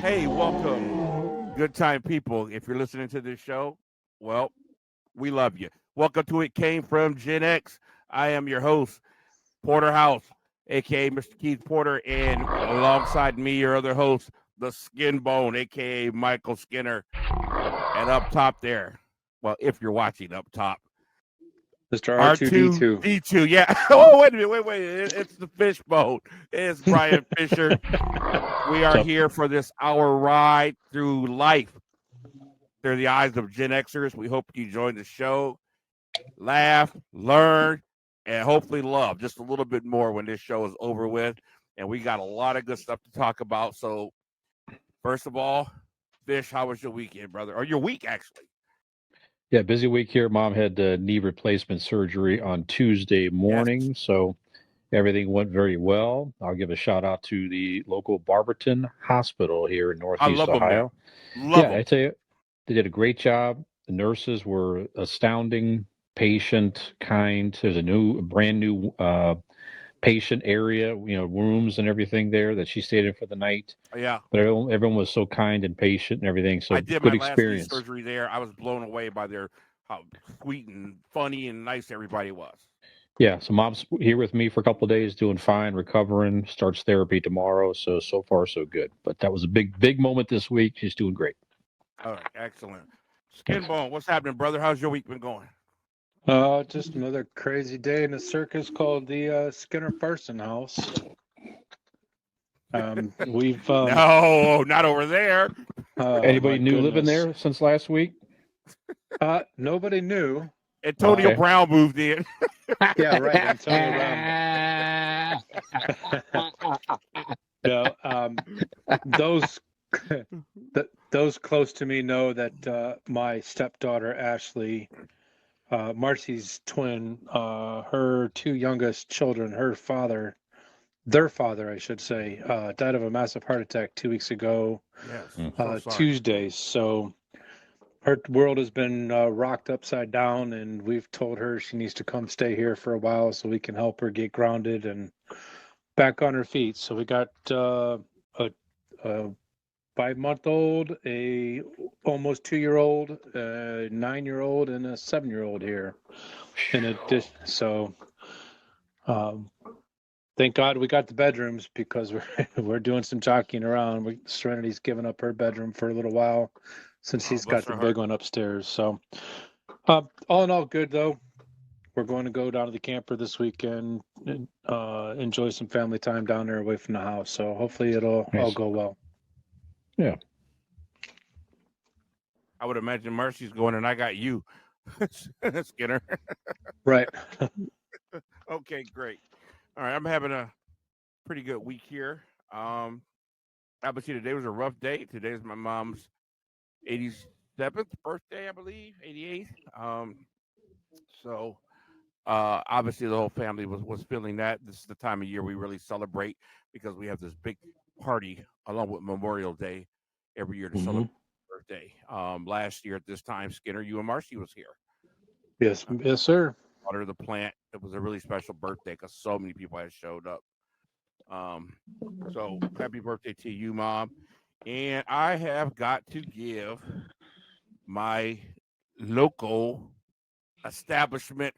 Hey, welcome, good time people. If you're listening to this show, well, we love you. Welcome to It Came from GenX. I am your host, Porter House, aka Mr. Keith Porter, and alongside me, your other host, the Skin Bone, aka Michael Skinner. And up top there, well, if you're watching up top, Mr. R2D2. R2D2. Yeah. Oh, wait a minute. Wait. It's the fishbone. It's Brian Fisher. We are here for this hour ride through life through the eyes of Gen Xers. We hope you join the show, laugh, learn, and hopefully love just a little bit more when this show is over with. And we got a lot of good stuff to talk about. So, first of all, Fish, how was your weekend, brother? Or your week, actually? Yeah, busy week here. Mom had knee replacement surgery on Tuesday morning, Yes. so everything went very well. I'll give a shout out to the local Barberton Hospital here in I Northeast love them there. Ohio. Love Yeah, I them. tell you, they did a great job. The nurses were astounding, patient, kind. There's a brand new patient area, rooms and everything there that she stayed in for the night. Yeah. But everyone was so kind and patient and everything. I So did my good last knee experience. surgery there. I was blown away by their how sweet and funny and nice everybody was. Yeah, so mom's here with me for a couple of days, doing fine, recovering. Starts therapy tomorrow, so far so good. But that was a big moment this week. She's doing great. All right, excellent. Thanks. Skinbone, what's happening, brother? How's your week been going? Just another crazy day in a circus called the Skinner Farson House. We've No, not over there. Anybody my new living goodness. there since last week? Nobody knew. Antonio Okay. Brown moved in. Yeah, right. Antonio Brown. No, those those close to me know that my stepdaughter Ashley, Marcy's twin, her two youngest children, their father, I should say, died of a massive heart attack 2 weeks ago, Yes, so sorry. Tuesday. So her world has been rocked upside down, and we've told her she needs to come stay here for a while so we can help her get grounded and back on her feet. So we got a 5-month-old, a almost 2-year-old, a 9-year-old, and a 7-year-old here. So thank God we got the bedrooms because we're doing some jockeying around. Serenity's given up her bedroom for a little while since she's got bless the her big heart. one upstairs. So all in all, good though. We're going to go down to the camper this weekend and enjoy some family time down there away from the house. So hopefully it'll all Nice. go well. Yeah. I would imagine Mercy's going, and I got you, Skinner. Right. Okay, great. All right, I'm having a pretty good week here. Obviously, today was a rough day. Today is my mom's 87th birthday, I believe, 88th. So obviously the whole family was feeling that. This is the time of year we really celebrate because we have this big party along with Memorial Day every year to celebrate her birthday. Last year at this time, Skinner, you and Marcy was here. Yes, sir. Water the plant. It was a really special birthday because so many people had showed up. So happy birthday to you, Mom. And I have got to give my local establishment.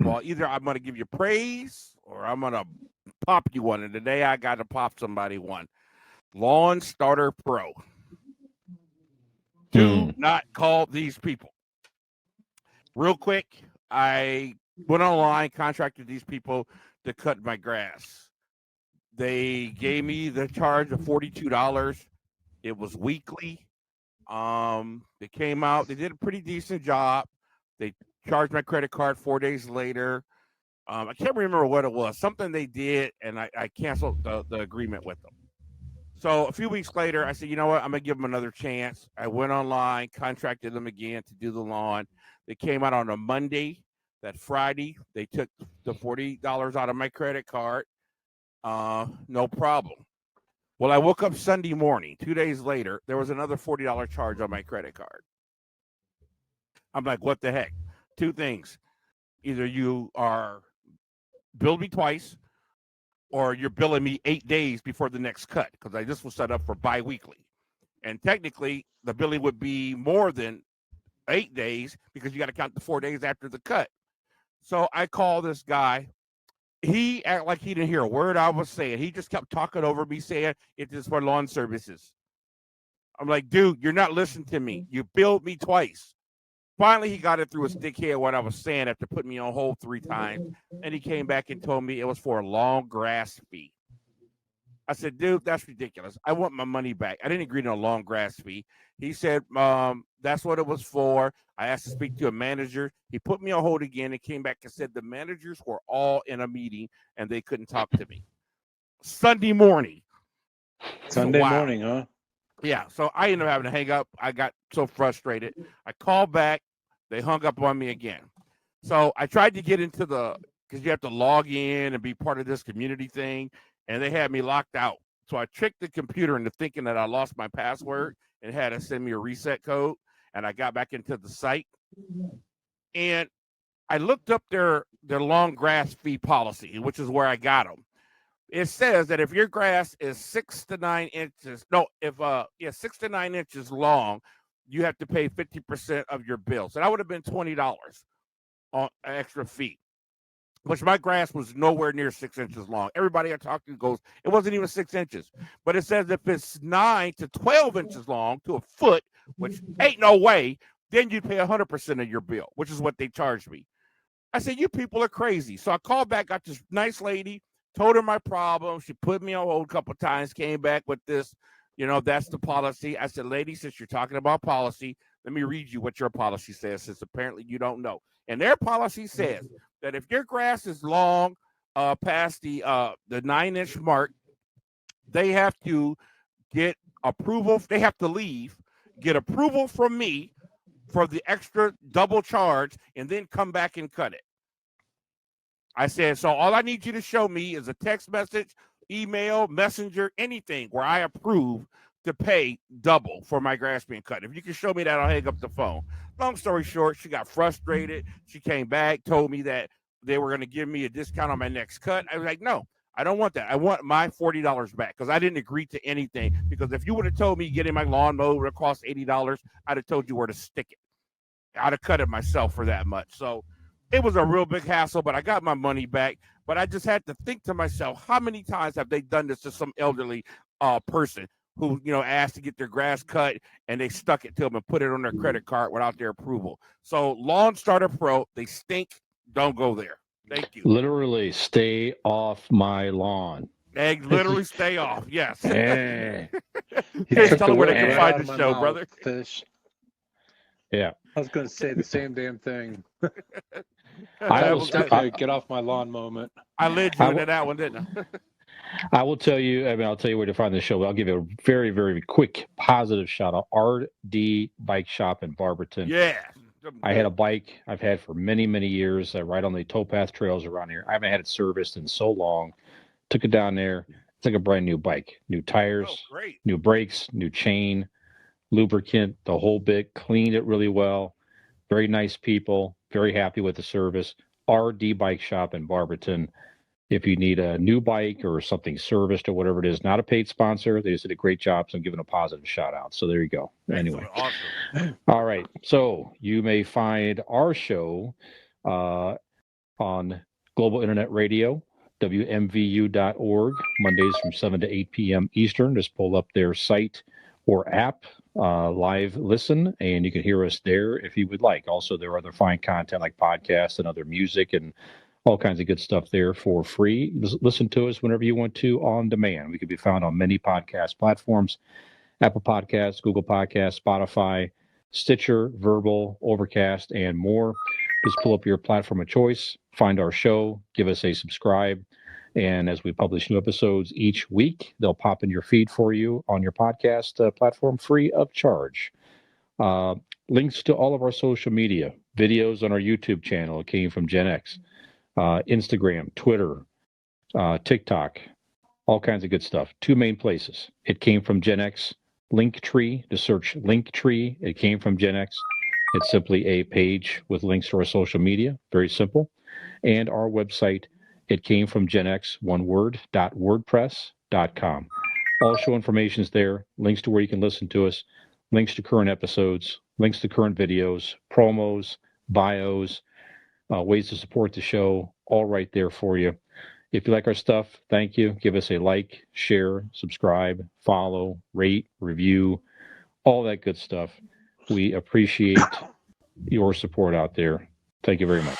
Well, either I'm going to give you praise or I'm going to pop you one. And today I got to pop somebody one. Lawn Starter Pro. Do not call these people. Real quick, I went online, contracted these people to cut my grass. They gave me the charge of $42. It was weekly. They came out. They did a pretty decent job. They charged my credit card 4 days later. I can't remember what it was. Something they did, and I canceled the agreement with them. So a few weeks later, I said, you know what? I'm going to give them another chance. I went online, contracted them again to do the lawn. They came out on a Monday. That Friday, they took the $40 out of my credit card. No problem. Well, I woke up Sunday morning. 2 days later, there was another $40 charge on my credit card. I'm like, what the heck? Two things. Either you are billed me twice, or you're billing me 8 days before the next cut because this was set up for biweekly. And technically, the billing would be more than 8 days because you got to count the 4 days after the cut. So I call this guy. He acted like he didn't hear a word I was saying. He just kept talking over me, saying it is for lawn services. I'm like, dude, you're not listening to me. You billed me twice. Finally, he got it through his dickhead what I was saying after putting me on hold 3 times. And he came back and told me it was for a long grass fee. I said, dude, that's ridiculous. I want my money back. I didn't agree to a long grass fee. He said, that's what it was for. I asked to speak to a manager. He put me on hold again and came back and said the managers were all in a meeting and they couldn't talk to me. Sunday morning. Sunday morning, huh? Yeah, so I ended up having to hang up. I got so frustrated. I called back. They hung up on me again. So I tried to get into because you have to log in and be part of this community thing, and they had me locked out. So I tricked the computer into thinking that I lost my password and had to send me a reset code, and I got back into the site. And I looked up their long grass fee policy, which is where I got them. It says that if your grass is 6 to 9 inches, 6 to 9 inches long, you have to pay 50% of your bill. So that would have been $20 on an extra fee, which my grass was nowhere near 6 inches long. Everybody I talked to goes, it wasn't even 6 inches. But it says if it's 9 to 12 inches long to a foot, which ain't no way, then you'd pay 100% of your bill, which is what they charged me. I said, you people are crazy. So I called back, got this nice lady, told her my problem. She put me on hold a couple of times, came back with this, that's the policy. I said, lady, since you're talking about policy, let me read you what your policy says, since apparently you don't know. And their policy says that if your grass is long past the 9-inch mark, they have to get approval. They have to leave, get approval from me for the extra double charge, and then come back and cut it. I said, so all I need you to show me is a text message, email, messenger, anything where I approve to pay double for my grass being cut. If you can show me that, I'll hang up the phone. Long story short, she got frustrated. She came back, told me that they were going to give me a discount on my next cut. I was like, no, I don't want that. I want my $40 back because I didn't agree to anything. Because if you would have told me getting my lawn mowed would cost $80, I'd have told you where to stick it. I'd have cut it myself for that much. So it was a real big hassle, but I got my money back. But I just had to think to myself, how many times have they done this to some elderly person who, asked to get their grass cut and they stuck it to them and put it on their credit card without their approval? So Lawn Starter Pro, they stink. Don't go there. Thank you. Literally, stay off my lawn. Literally stay off. Yes. Yeah. Just tell them where they can find the show, brother. Fish. Yeah. I was going to say the same damn thing. I was definitely get off my lawn moment. I led you into that one, didn't I? I will tell you, I'll tell you where to find the show. I'll give you a very, very quick positive shout out. RD Bike Shop in Barberton. Yeah. I had a bike I've had for many, many years. I ride on the towpath trails around here. I haven't had it serviced in so long. Took it down there. It's like a brand new bike. New tires, new brakes, new chain, lubricant, the whole bit. Cleaned it really well. Very nice people. Very happy with the service. RD Bike Shop in Barberton. If you need a new bike or something serviced or whatever it is, not a paid sponsor. They just did a great job, so I'm giving a positive shout out. So there you go. Anyway. Awesome. All right. So you may find our show on Global Internet Radio, WMVU.org, Mondays from 7 to 8 p.m. Eastern. Just pull up their site or app, live listen, and you can hear us there if you would like. Also, there are other fine content like podcasts and other music and all kinds of good stuff there for free. Listen to us whenever you want to on demand. We can be found on many podcast platforms, Apple Podcasts, Google Podcasts, Spotify, Stitcher, Verbal, Overcast, and more. Just pull up your platform of choice, find our show, give us a subscribe, and as we publish new episodes each week, they'll pop in your feed for you on your podcast platform free of charge. Links to all of our social media, videos on our YouTube channel. It came from GenX. Instagram, Twitter, TikTok, all kinds of good stuff. 2 main places. It came from GenX. Linktree, to search Linktree. It came from GenX. It's simply a page with links to our social media. Very simple. And our website, It came from GenX, one word, .wordpress.com. All show information is there, links to where you can listen to us, links to current episodes, links to current videos, promos, bios, ways to support the show, all right there for you. If you like our stuff, thank you. Give us a like, share, subscribe, follow, rate, review, all that good stuff. We appreciate your support out there. Thank you very much.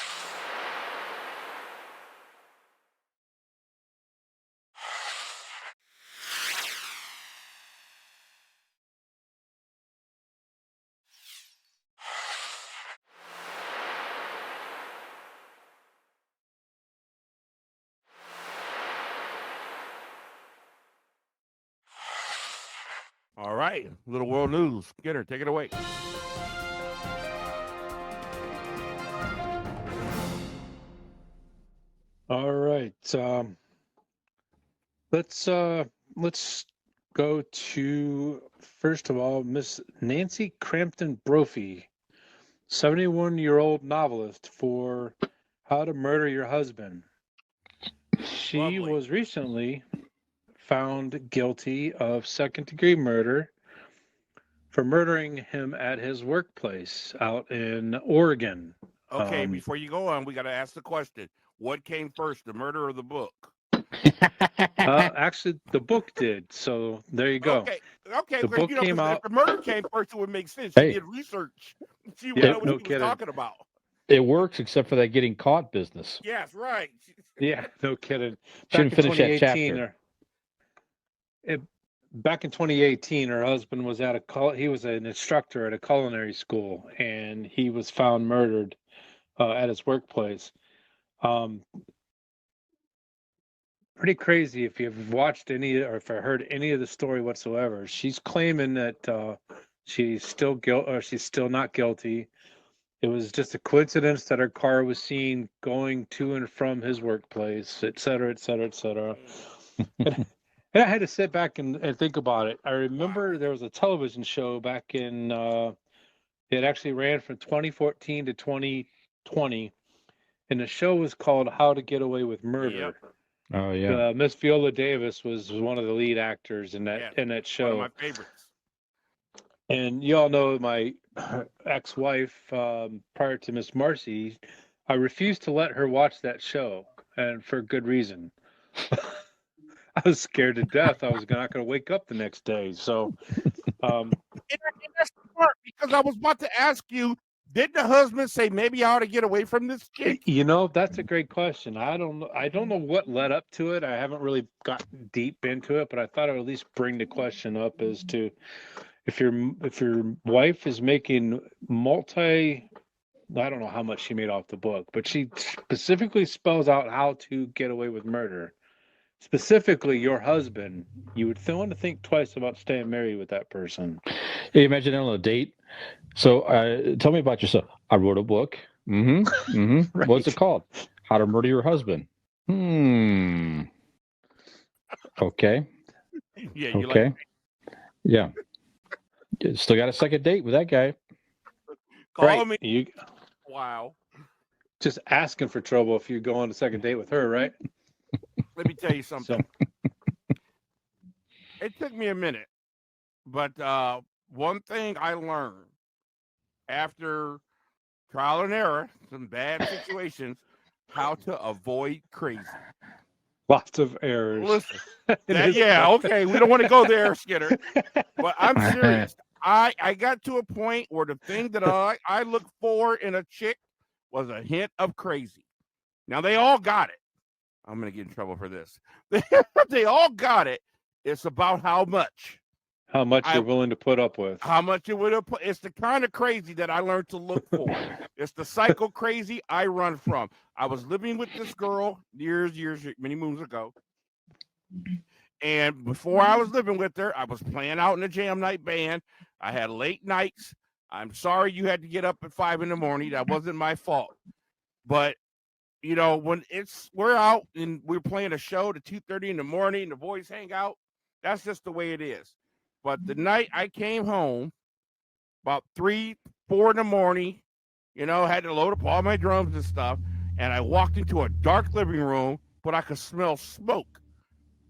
All right, Little World News. Skinner, take it away. All right. Let's go to, first of all, Miss Nancy Crampton Brophy, 71-year-old novelist, for How to Murder Your Husband. She Lovely. was recently found guilty of second-degree murder for murdering him at his workplace out in Oregon. Okay, before you go on, we got to ask the question. What came first, the murder or the book? Actually, the book did. So there you go. Okay. The book came out. If the murder came first, it would make sense. Hey. She did research. She would Yeah, know what no she was kidding. talking about. It works except for that getting caught business. Yes, right. Yeah, no kidding. Shouldn't finish that chapter. Back in 2018, her husband was he was an instructor at a culinary school, and he was found murdered at his workplace. Pretty crazy if you've watched any or if I heard any of the story whatsoever. She's claiming that she's still not guilty. It was just a coincidence that her car was seen going to and from his workplace, et cetera, et cetera, et cetera. And I had to sit back and think about it. I remember there was a television show back in, it actually ran from 2014 to 2020, and the show was called How to Get Away with Murder. Yep. Oh yeah. Miss Viola Davis was one of the lead actors in that show. One of my favorites. And you all know my ex-wife, prior to Miss Marcy, I refused to let her watch that show, and for good reason. I was scared to death. I was not going to wake up the next day. So, And that's smart, because I was about to ask you, did the husband say maybe I ought to get away from this chick? you know, that's a great question. I don't know what led up to it. I haven't really gotten deep into it, but I thought I would at least bring the question up as to if your wife is making I don't know how much she made off the book, but she specifically spells out how to get away with murder. Specifically, your husband, you would want to think twice about staying married with that person. Yeah, you imagine on a date. So tell me about yourself. I wrote a book. Right. What's it called? How to Murder Your Husband. Okay. Yeah. You Okay. Like yeah. Still got a second date with that guy. call me. You Wow. just asking for trouble if you go on a second date with her, right? Let me tell you something. It took me a minute, but one thing I learned after trial and error, some bad situations, how to avoid crazy. Lots of errors. Listen, okay, we don't want to go there, Skinner, but I'm serious. I got to a point where the thing that I look for in a chick was a hint of crazy. Now, they all got it. I'm going to get in trouble for this. They all got it. It's about how much. How much you're willing to put up with. How much you would have put. It's the kind of crazy that I learned to look for. It's the psycho crazy I run from. I was living with this girl years, many moons ago. And before I was living with her, I was playing out in a jam night band. I had late nights. I'm sorry you had to get up at 5 a.m. That wasn't my fault. But you know, when we're out and we're playing a show to 2:30 in the morning, the boys hang out. That's just the way it is. But the night I came home, about 3, 4 in the morning, you know, had to load up all my drums and stuff, and I walked into a dark living room but I could smell smoke.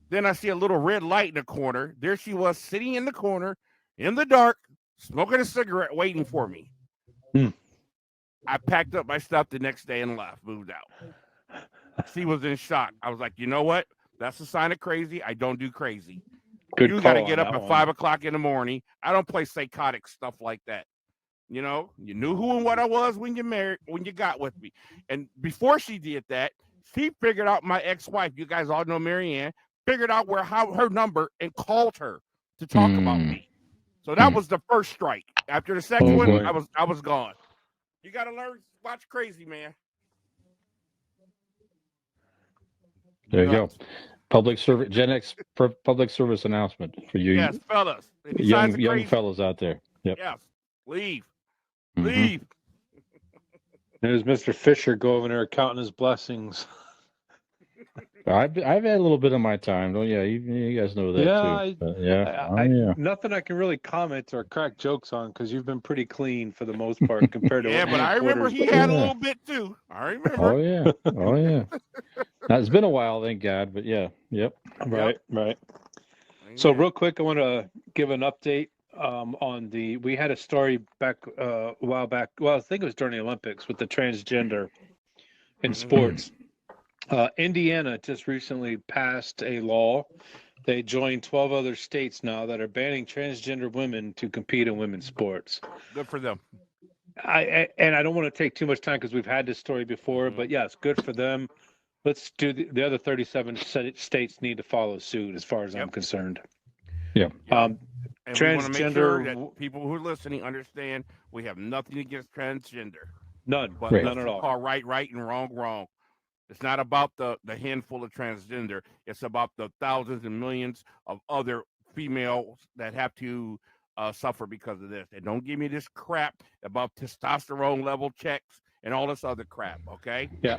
Then I see a little red light in the corner. There she was sitting in the corner in the dark, smoking a cigarette, waiting for me. Hmm. I packed up my stuff the next day and left, moved out. She was in shock. I was like, you know what? That's a sign of crazy. I don't do crazy. Good You call got to on get up that at one. 5 o'clock in the morning. I don't play psychotic stuff like that. You know, you knew who and what I was when you got with me. And before she did that, she figured out my ex-wife. You guys all know Marianne. Figured out her number and called her to talk about me. So that was the first strike. After the second Oh, one, boy. I was gone. You got to learn watch crazy, man. There you go. Nuts. Public service, GenX public service announcement for you Yes, fellas. Any signs of young crazy? fellas out there. Yep. Yes. Leave. Mhm. Leave. There's Mr. Fisher go over there counting his blessings. I've had a little bit of my time. Don't you guys know that too. But yeah. Nothing I can really comment or crack jokes on because you've been pretty clean for the most part compared to Yeah, what but I remember he had a little bit too. I remember. Oh yeah. Oh yeah. Now, it's been a while, thank God, but yeah. Yep. Right. So real quick, I want to give an update on we had a story back a while back. Well, I think it was during the Olympics with the transgender in sports. Indiana just recently passed a law. They joined 12 other states now that are banning transgender women to compete in women's sports. Good for them. I don't want to take too much time because we've had this story before, but yes, good for them. Let's do the other 37 states need to follow suit as far as I'm concerned. Yeah. And we want to make sure Transgender that people who are listening understand we have nothing against transgender. none, But none at all. call right and wrong. It's not about the handful of transgender. It's about the thousands and millions of other females that have to suffer because of this. And don't give me this crap about testosterone level checks and all this other crap, okay? Yeah,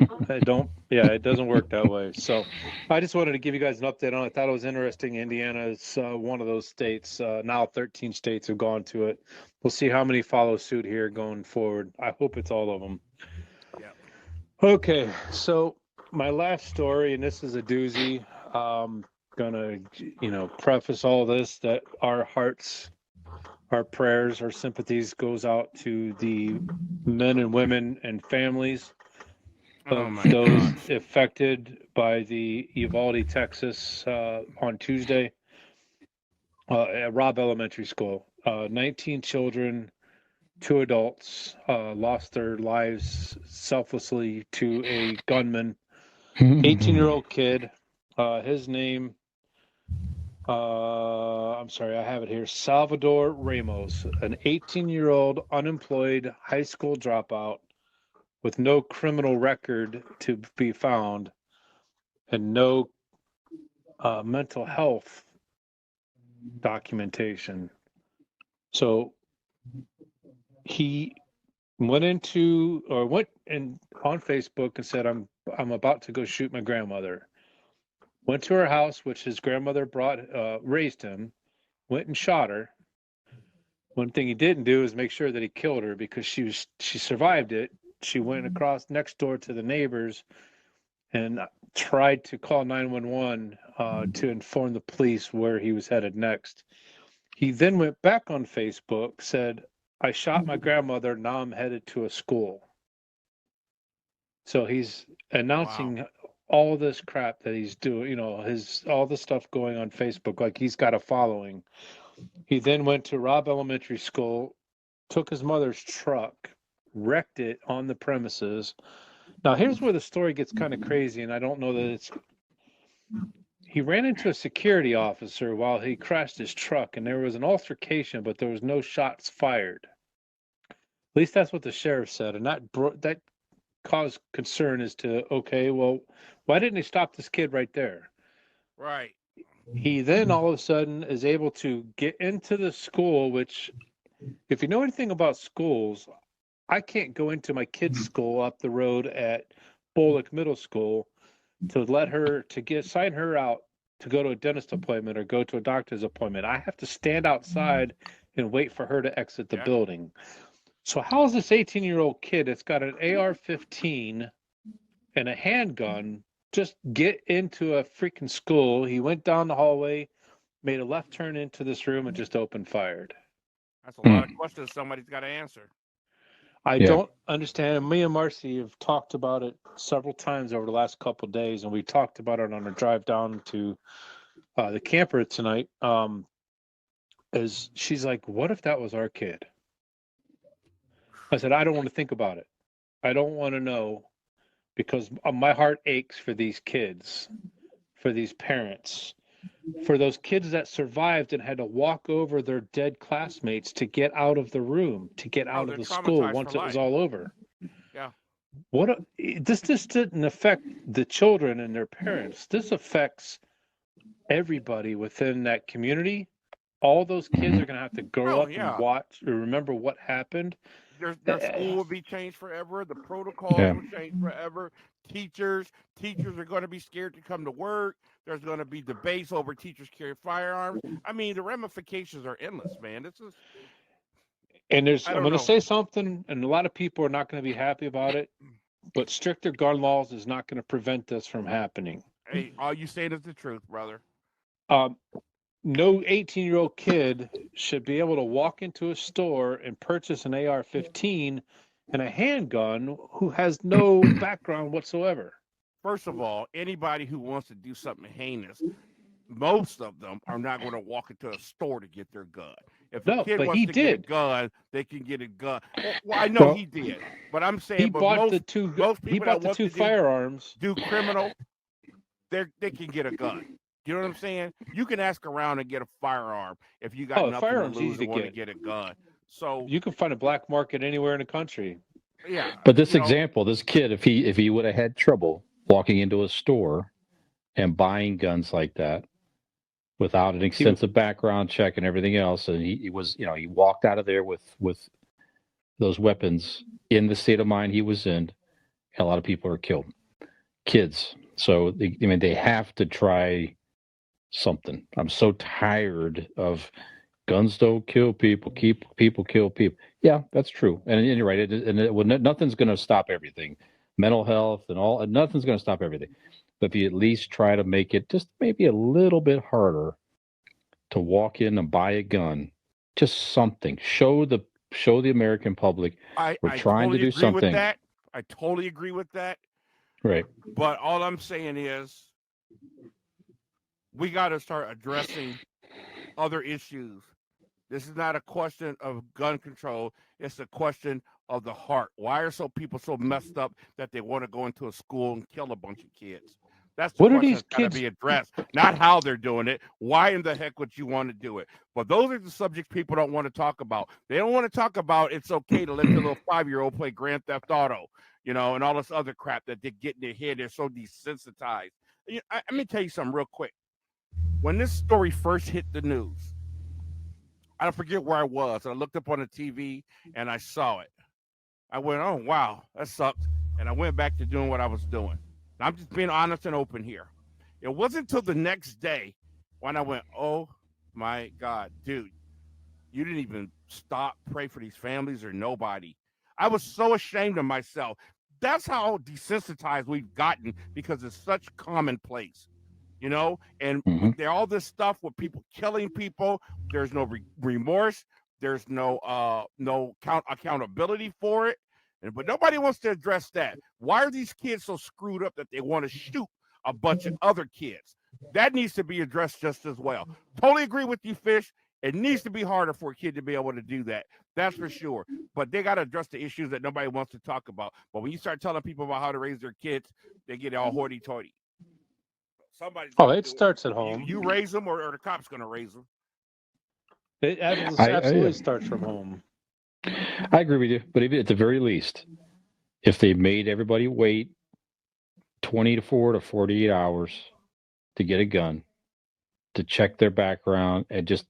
it doesn't work that way. So I just wanted to give you guys an update on it. I thought it was interesting. Indiana is one of those states. Now 13 states have gone to it. We'll see how many follow suit here going forward. I hope it's all of them. Yeah. Okay, so my last story, and this is a doozy. Gonna, preface all this that our hearts, our prayers, our sympathies goes out to the men and women and families of those affected by the Uvalde, Texas, on Tuesday at Robb Elementary School. 19 children, 2 adults lost their lives selflessly to a gunman. 18-year-old kid, his name, I'm sorry, I have it here, Salvador Ramos, an 18-year-old unemployed high school dropout with no criminal record to be found and no mental health documentation. So he went on Facebook and said, I'm about to go shoot my grandmother. Went to her house, which his grandmother raised him, went and shot her. One thing he didn't do is make sure that he killed her because she survived it. She went across next door to the neighbors and tried to call 911 to inform the police where he was headed next. He then went back on Facebook, said, I shot my grandmother, now I'm headed to a school. So he's announcing all this crap that he's doing, all the stuff going on Facebook, like he's got a following. He then went to Robb Elementary School, took his mother's truck, wrecked it on the premises. Now, here's where the story gets kind of crazy, and I don't know that he ran into a security officer while he crashed his truck, and there was an altercation, but there was no shots fired. At least that's what the sheriff said, and that caused concern as to, okay, well, why didn't he stop this kid right there? Right. He then all of a sudden is able to get into the school, which, if you know anything about schools, I can't go into my kid's school up the road at Bullock Middle School to sign her out to go to a dentist appointment or go to a doctor's appointment. I have to stand outside and wait for her to exit the building. So how is this 18-year-old kid that's got an AR-15 and a handgun just get into a freaking school. He went down the hallway, made a left turn into this room, and just opened fired. That's a lot of questions somebody's got to answer. I don't understand. And me and Marcy have talked about it several times over the last couple of days, and we talked about it on our drive down to the camper tonight. Is she's like, what if that was our kid? I said, I don't want to think about it. I don't want to know, because my heart aches for these kids, for these parents, for those kids that survived and had to walk over their dead classmates to get out of the room, to get out of the school once it was all over. Yeah. This didn't affect the children and their parents. This affects everybody within that community. All those kids are going to have to grow up and watch or remember what happened. Their school will be changed forever. The protocols will change forever. Teachers are going to be scared to come to work. There's going to be debates over teachers carrying firearms. I mean, the ramifications are endless, man. This is. And I'm going to say something, and a lot of people are not going to be happy about it, but stricter gun laws is not going to prevent this from happening. Hey, all you saying is the truth, brother. No 18-year-old kid should be able to walk into a store and purchase an AR-15 and a handgun who has no background whatsoever. First of all, anybody who wants to do something heinous, most of them are not going to walk into a store to get their gun. If a kid wants to get a gun, they can get a gun. Well, I know he did, but I'm saying he bought the two firearms. Do criminal, they can get a gun. You know what I'm saying? You can ask around and get a firearm if you got nothing to lose and want to get a gun. So you can find a black market anywhere in the country. Yeah. But this example, this kid, if he would have had trouble walking into a store and buying guns like that without an extensive background check and everything else, and he walked out of there with those weapons in the state of mind he was in, a lot of people are killed. Kids. So they have to try something. I'm so tired of guns don't kill people, people kill people. Yeah, that's true, and you're right. Nothing's going to stop everything. Mental health and all, nothing's going to stop everything. But if you at least try to make it just maybe a little bit harder to walk in and buy a gun, just something. Show the American public we're trying to do something. I totally agree with that. Right. But all I'm saying is we got to start addressing other issues. This is not a question of gun control. It's a question of the heart. Why are people so messed up that they want to go into a school and kill a bunch of kids? That's the question that's got to be addressed. Not how they're doing it. Why in the heck would you want to do it? But those are the subjects people don't want to talk about. They don't want to talk about it's okay to let your little 5-year-old play Grand Theft Auto, and all this other crap that they get in their head. They're so desensitized. Let me tell you something real quick. When this story first hit the news, I don't forget where I was. I looked up on the TV and I saw it. I went, oh, wow, that sucked. And I went back to doing what I was doing. I'm just being honest and open here. It wasn't until the next day when I went, oh, my God, dude, you didn't even stop, pray for these families or nobody. I was so ashamed of myself. That's how desensitized we've gotten because it's such commonplace. And there all this stuff with people killing people. There's no remorse. There's no accountability for it. But nobody wants to address that. Why are these kids so screwed up that they want to shoot a bunch of other kids? That needs to be addressed just as well. Totally agree with you, Fish. It needs to be harder for a kid to be able to do that. That's for sure. But they got to address the issues that nobody wants to talk about. But when you start telling people about how to raise their kids, they get all hoity-toity. It starts at home. You raise them, or the cops going to raise them. It absolutely starts from home. I agree with you, but at the very least, if they made everybody wait 24 to 48 hours to get a gun, to check their background, and just,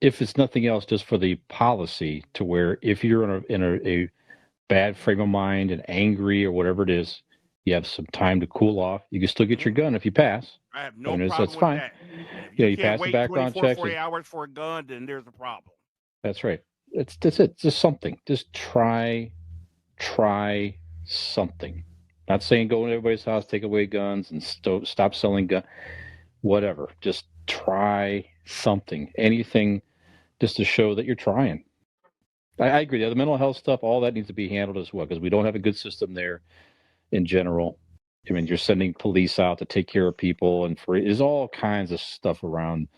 if it's nothing else, just for the policy to where if you're in a bad frame of mind and angry or whatever it is, you have some time to cool off. You can still get your gun if you pass. I have no problem with fine. that. You pass the background check. 40 hours for a gun, then there's a problem. That's right. That's it. Just something. Just try something. Not saying go into everybody's house, take away guns, and stop selling guns. Whatever. Just try something, anything, just to show that you're trying. I agree. The mental health stuff, all that needs to be handled as well, because we don't have a good system there in general. I mean, you're sending police out to take care of people, and there's all kinds of stuff around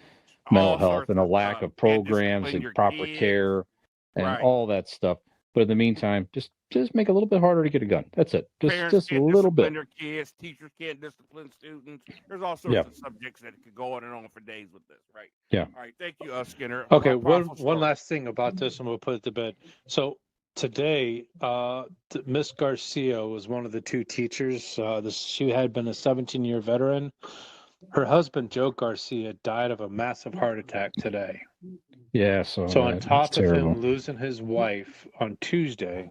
mental All health sorts and a of lack stuff. of Can't programs discipline and your proper kids. care and Right. all that stuff. But in the meantime, just make it a little bit harder to get a gun. That's it. Parents Just a can't little discipline bit. their kids. Teachers can't discipline students. There's all sorts of subjects that could go on and on for days with this, right? Yeah. All right. Thank you, Skinner. Okay, Powerful one story. last thing about this, and we'll put it to bed. So today, Miss Garcia was one of the two teachers. She had been a 17-year veteran. Her husband, Joe Garcia, died of a massive heart attack today. Yeah. So on top of him losing his wife on Tuesday,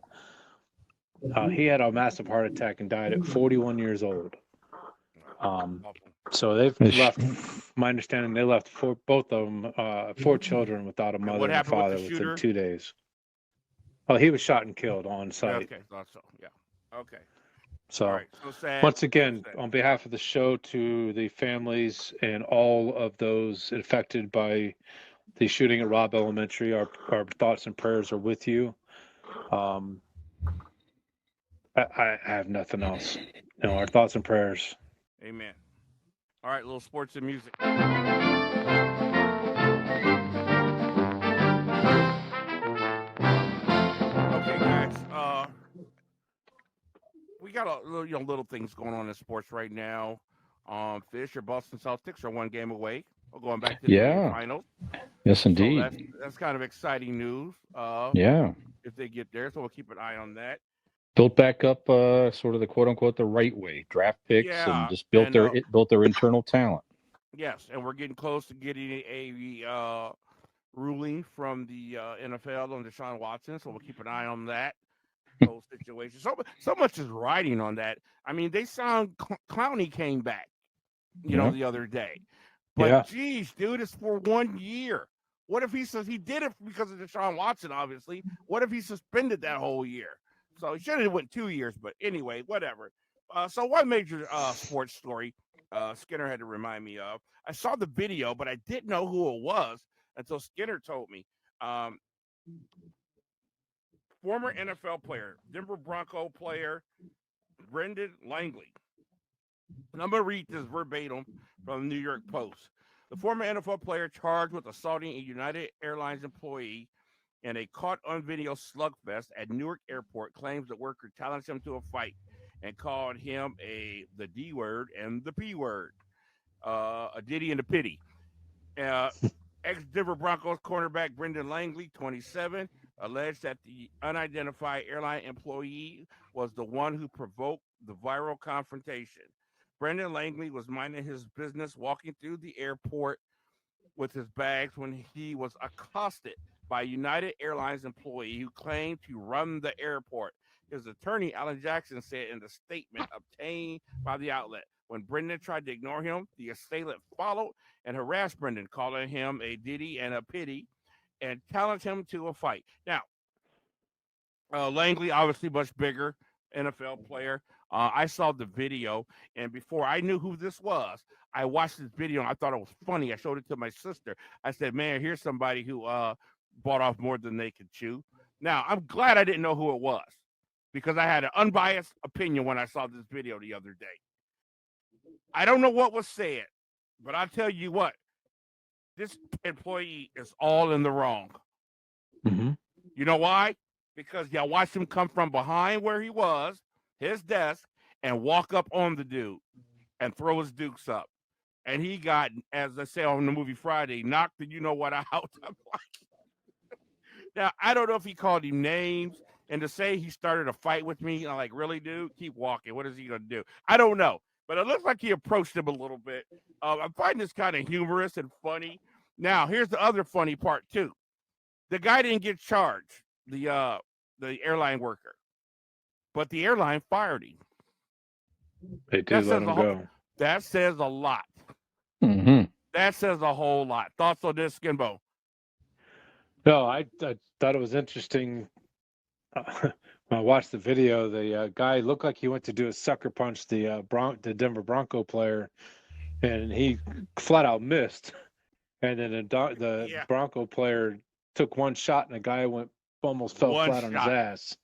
he had a massive heart attack and died at 41 years old. So they've left, my understanding, they left both of them, 4 children without a mother and a father within 2 days. Oh, he was shot and killed on site. Okay, thought so. Yeah. Okay. So, all right. So sad. Once again, on behalf of the show, to the families and all of those affected by the shooting at Robb Elementary, our thoughts and prayers are with you. I have nothing else. Our thoughts and prayers. Amen. All right, little sports and music. Okay, guys. We got a little things going on in sports right now. Fish, your Boston Celtics are 1 game away. We're going back to the NBA finals. Yes, indeed. So that's kind of exciting news. If they get there, so we'll keep an eye on that. Built back up, sort of the quote unquote the right way, draft picks, and just built their internal talent. Yes, and we're getting close to getting a ruling from the NFL on Deshaun Watson, so we'll keep an eye on that whole situation. So much is riding on that. I mean, they sound Clowney came back, the other day, but geez, dude, it's for 1 year. What if he says he did it because of Deshaun Watson? Obviously, what if he suspended that whole year? So he should have went 2 years, but anyway, whatever. So one major sports story Skinner had to remind me of. I saw the video, but I didn't know who it was until Skinner told me. Former NFL player, Denver Bronco player, Brendan Langley. And I'm going to read this verbatim from the New York Post. The former NFL player charged with assaulting a United Airlines employee in a caught-on-video slugfest at Newark Airport claims the worker challenged him to a fight and called him the D word and the P word, a ditty and a pity. Ex-Denver Broncos cornerback Brendan Langley, 27, alleged that the unidentified airline employee was the one who provoked the viral confrontation. Brendan Langley was minding his business walking through the airport with his bags when he was accosted by a United Airlines employee who claimed to run the airport. His attorney, Alan Jackson, said in the statement obtained by the outlet, when Brendan tried to ignore him, the assailant followed and harassed Brendan, calling him a ditty and a pity, and challenged him to a fight. Now, Langley, obviously much bigger NFL player. I saw the video, and before I knew who this was, I watched this video, and I thought it was funny. I showed it to my sister. I said, man, here's somebody who bought off more than they could chew. Now, I'm glad I didn't know who it was, because I had an unbiased opinion when I saw this video the other day. I don't know what was said, but I'll tell you what, this employee is all in the wrong. Mm-hmm. You know why? Because y'all watched him come from behind where he was, his desk, and walk up on the dude and throw his dukes up. And he got, as I say on the movie Friday, knocked the you-know-what out. I'm like, now, I don't know if he called him names, and to say he started a fight with me, I'm like, really, dude? Keep walking. What is he going to do? I don't know. But it looks like he approached him a little bit. I find this kind of humorous and funny. Now, here's the other funny part, too. The guy didn't get charged, the airline worker. But the airline fired him. They did let him go. That says a lot. Mm-hmm. That says a whole lot. Thoughts on this, Skinbo? No, I thought it was interesting. I watched the video. The guy looked like he went to do a sucker punch the Denver Bronco player, and he flat out missed. And then the Yeah. Bronco player took one shot, and the guy almost fell One flat on his shot. ass.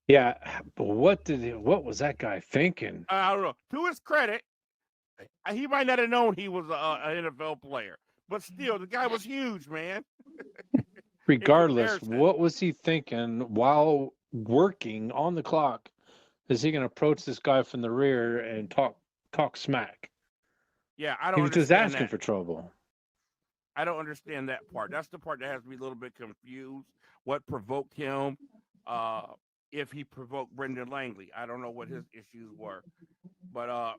Yeah, but what was that guy thinking? I don't know. To his credit, he might not have known he was an NFL player, but still, the guy was huge, man. Regardless, what was he thinking while working on the clock? Is he going to approach this guy from the rear and talk smack? Yeah, I don't. He was just asking that. for trouble. I don't understand that part. That's the part that has me a little bit confused. What provoked him? If he provoked Brendan Langley, I don't know what his issues were, but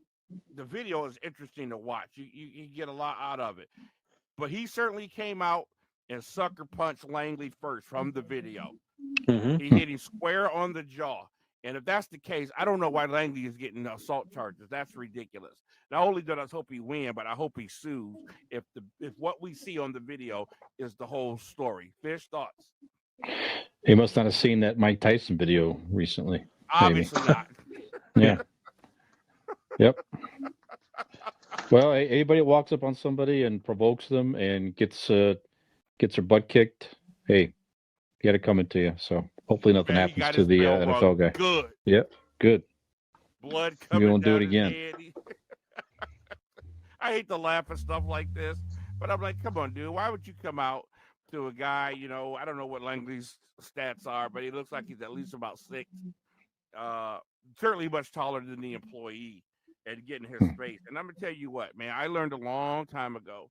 the video is interesting to watch. You get a lot out of it. But he certainly came out and sucker punched Langley first from the video. Mm-hmm. He hit him square on the jaw. And if that's the case, I don't know why Langley is getting assault charges. That's ridiculous. Not only do I hope he win, but I hope he sues if what we see on the video is the whole story. Fish, thoughts? He must not have seen that Mike Tyson video recently. Obviously not. Yeah. Yep. Well, anybody that walks up on somebody and provokes them and gets their butt kicked, hey, you got it coming to you. So hopefully nothing happens to the NFL guy. Good. Yep. Good. Blood coming. We won't do down it again. I hate to laugh at stuff like this, but I'm like, come on, dude. Why would you come out to a guy? You know, I don't know what Langley's stats are, but he looks like he's at least about 6. Certainly much taller than the employee, and get in his face. And I'm gonna tell you what, man. I learned a long time ago.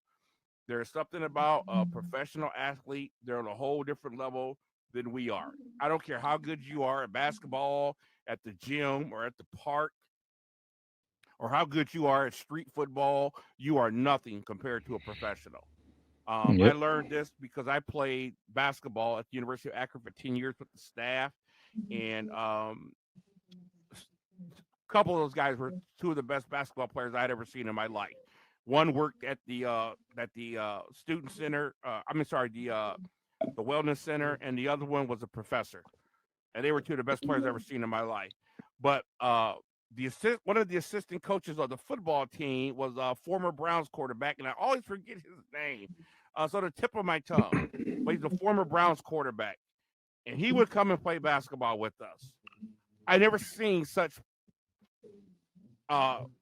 There's something about a professional athlete. They're on a whole different level than we are. I don't care how good you are at basketball, at the gym, or at the park, or how good you are at street football. You are nothing compared to a professional. Yep. I learned this because I played basketball at the University of Akron for 10 years with the staff, and a couple of those guys were 2 of the best basketball players I'd ever seen in my life. One worked at the student center. The wellness center, and the other one was a professor. And they were 2 of the best players I've ever seen in my life. But one of the assistant coaches of the football team was a former Browns quarterback, and I always forget his name. So the tip of my tongue. But he's a former Browns quarterback, and he would come and play basketball with us. I never seen such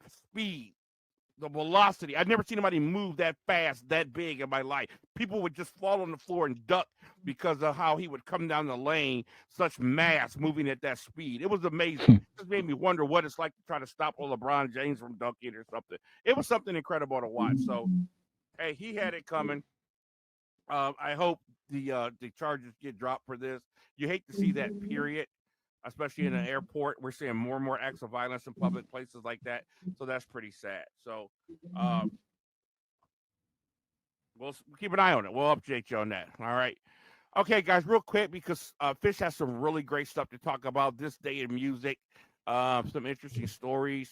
speed, the velocity. I've never seen anybody move that fast, that big in my life. People would just fall on the floor and duck because of how he would come down the lane, such mass moving at that speed. It was amazing. It just made me wonder what it's like to try to stop a LeBron James from dunking or something. It was something incredible to watch. So, hey, he had it coming. I hope the charges get dropped for this. You hate to see that, period. Especially in an airport, we're seeing more and more acts of violence in public places like that. So that's pretty sad. So we'll keep an eye on it. We'll update you on that. All right. Okay, guys, real quick, because Fish has some really great stuff to talk about this day in music. Some interesting stories.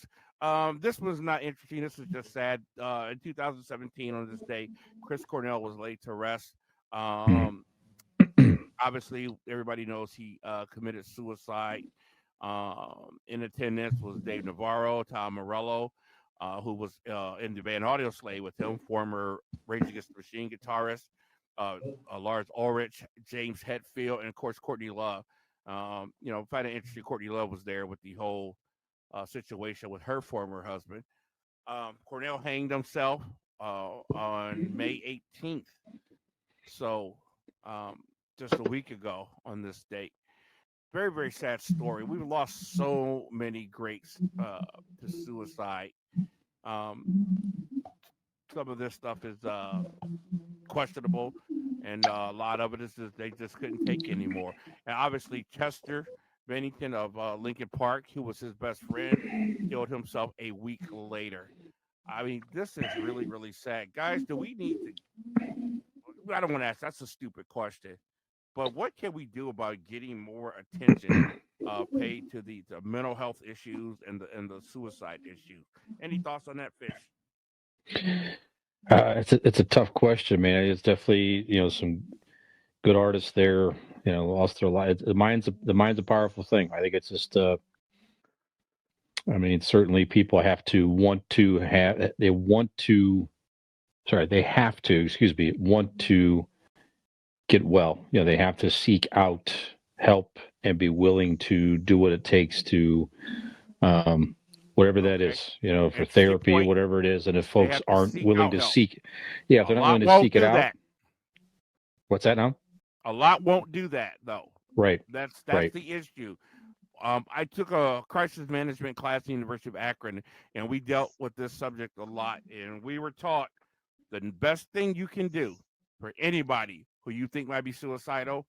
This one's not interesting. This is just sad. In 2017, on this day, Chris Cornell was laid to rest. Obviously, everybody knows he committed suicide. In attendance was Dave Navarro, Tom Morello, who was in the band Audio Slave with him, former Rage Against the Machine guitarist, Lars Ulrich, James Hetfield, and of course Courtney Love. Find it interesting. Courtney Love was there with the whole situation with her former husband. Cornell hanged himself on May 18th. So just a week ago on this date. Very, very sad story. We've lost so many greats to suicide. Some of this stuff is questionable, and a lot of it is they just couldn't take anymore. And obviously, Chester Bennington of Lincoln Park, who was his best friend, killed himself a week later. I mean, this is really, really sad. Guys, do we need to... I don't want to ask. That's a stupid question. But what can we do about getting more attention paid to the mental health issues and the suicide issues? Any thoughts on that, Fish? It's a tough question, man. It's definitely some good artists there, lost their lives. The mind's a powerful thing. I think it's just, I mean, certainly people have to want to have, they have to, excuse me, want to get well. They have to seek out help and be willing to do what it takes to, whatever that Okay. is, for Interesting therapy, point. whatever it is. And if They folks have to aren't seek willing out to help. seek, if A they're not lot willing to won't seek it do out, that. what's that now? A lot won't do that though. Right. That's Right. the issue. I took a crisis management class at the University of Akron, and we dealt with this subject a lot. And we were taught the best thing you can do for anybody who you think might be suicidal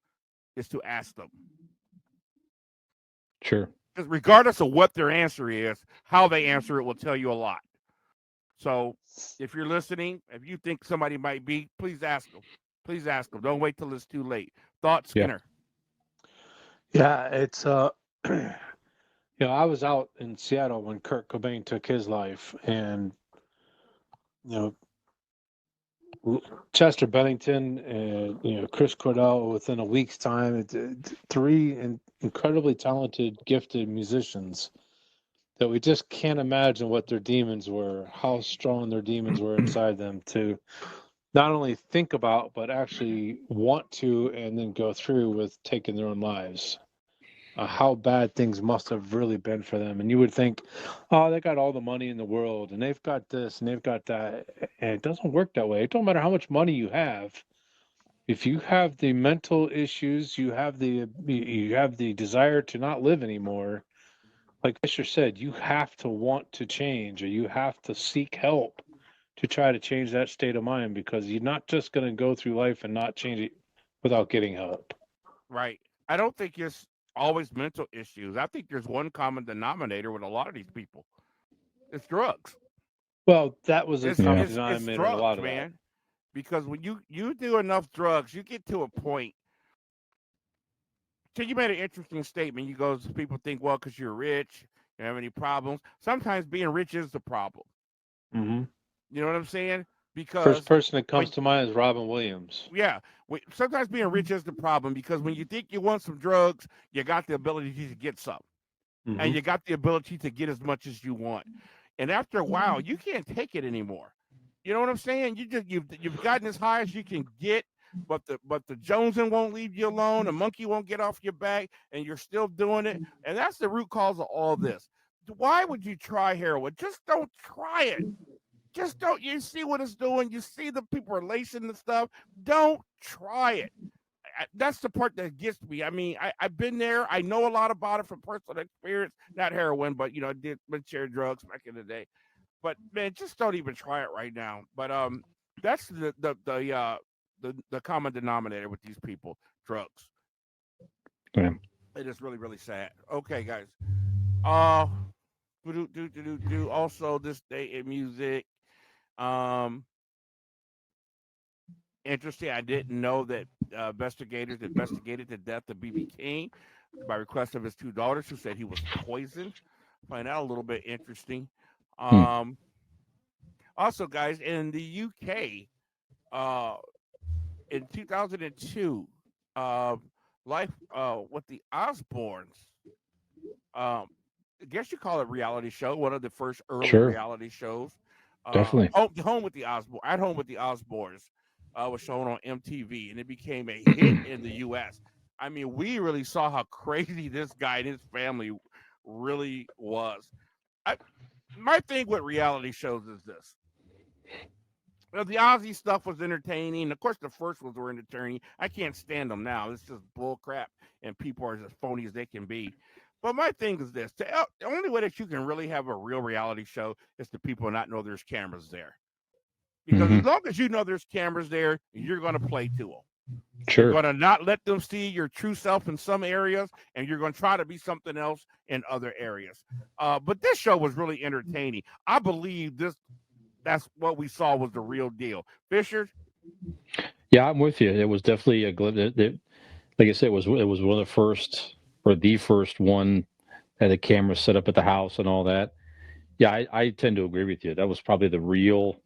is to ask them. Sure. Because regardless of what their answer is, how they answer it will tell you a lot. So if you're listening, if you think somebody might be, please ask them. Please ask them. Don't wait till it's too late. Thoughts, Skinner? Yeah, it's I was out in Seattle when Kurt Cobain took his life, and Chester Bennington and Chris Cornell within a week's time. Three incredibly talented, gifted musicians that we just can't imagine what their demons were, how strong their demons were inside them to not only think about but actually want to and then go through with taking their own lives. How bad things must have really been for them. And you would think, oh, they got all the money in the world and they've got this and they've got that. And it doesn't work that way. It don't matter how much money you have. If you have the mental issues, you have the desire to not live anymore. Like Fisher said, you have to want to change, or you have to seek help to try to change that state of mind, because you're not just going to go through life and not change it without getting help. Right. I don't think it's always mental issues. I think there's one common denominator with a lot of these people. It's drugs. Well, that was a common It's denominator in a drugs, lot of man. Because when you do enough drugs, you get to a point. So you made an interesting statement. You go, people think, well, because you're rich, you don't have any problems. Sometimes being rich is the problem. that. Mm-hmm. You know what I'm saying? Because First person that comes to mind is Robin Williams. yeah, sometimes being rich is the problem, because when you think you want some drugs, you got the ability to get some, Mm-hmm. and you got the ability to get as much as you want. And after a while, you can't take it anymore. You know what I'm saying? You've gotten as high as you can get, but the Jonesin won't leave you alone. The monkey won't get off your back, and you're still doing it. And that's the root cause of all this. Why would you try heroin? Just don't try it. Just don't. You see what it's doing. You see the people are lacing the stuff. Don't try it. That's the part that gets me. I mean, I've been there. I know a lot about it from personal experience. Not heroin, but I did share drugs back in the day. But man, just don't even try it right now. But that's the common denominator with these people: drugs. Yeah. It is really really sad. Okay, guys. Also, this day in music. Interesting. I didn't know that investigators investigated the death of BB King by request of his two daughters, who said he was poisoned. Find out a little bit interesting. Also, guys, in the UK, in 2002, life with the Osbornes. I guess you call it reality show. One of the first early reality shows. Definitely. Home with the Osbornes. At Home with the Osbornes was shown on MTV, and it became a hit in the U.S. I mean, we really saw how crazy this guy and his family really was. My thing with reality shows is this. The Ozzy stuff was entertaining. Of course, the first ones were entertaining. I can't stand them now. It's just bull crap, and people are as phony as they can be. But my thing is this. The only way that you can really have a real reality show is to people not know there's cameras there. Because as long as you know there's cameras there, you're going to play to them. Sure. You're going to not let them see your true self in some areas, and you're going to try to be something else in other areas. But this show was really entertaining. I believe that's what we saw was the real deal. Fisher? Yeah, I'm with you. It was definitely a like I said, it was one of the first, or the first one, had the camera set up at the house and all that. Yeah, I tend to agree with you. That was probably the real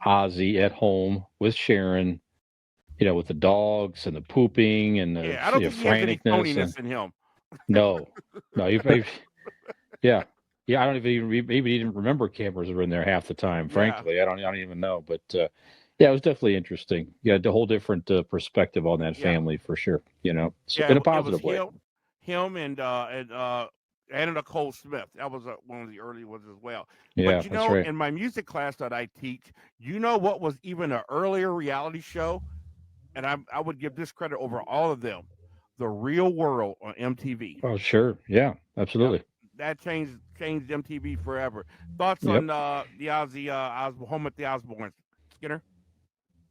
Ozzy at home with Sharon, with the dogs and the pooping and the Yeah, I don't think he has any franticness. phoniness in him. No, yeah, yeah. I don't even maybe even remember cameras were in there half the time. Yeah, Frankly, I don't even know. But yeah, it was definitely interesting. Yeah, a whole different perspective on that yeah, family for sure. yeah. In a It was positive way. him and Anna Nicole Smith. That was one of the early ones as well. Yeah, But that's right. in my music class that I teach, what was even an earlier reality show, and I would give this credit over all of them, The Real World on MTV. Oh, sure. Yeah, Yep, absolutely. that changed MTV forever. Thoughts Yep. on the Ozzy Home at the Osbornes, Skinner?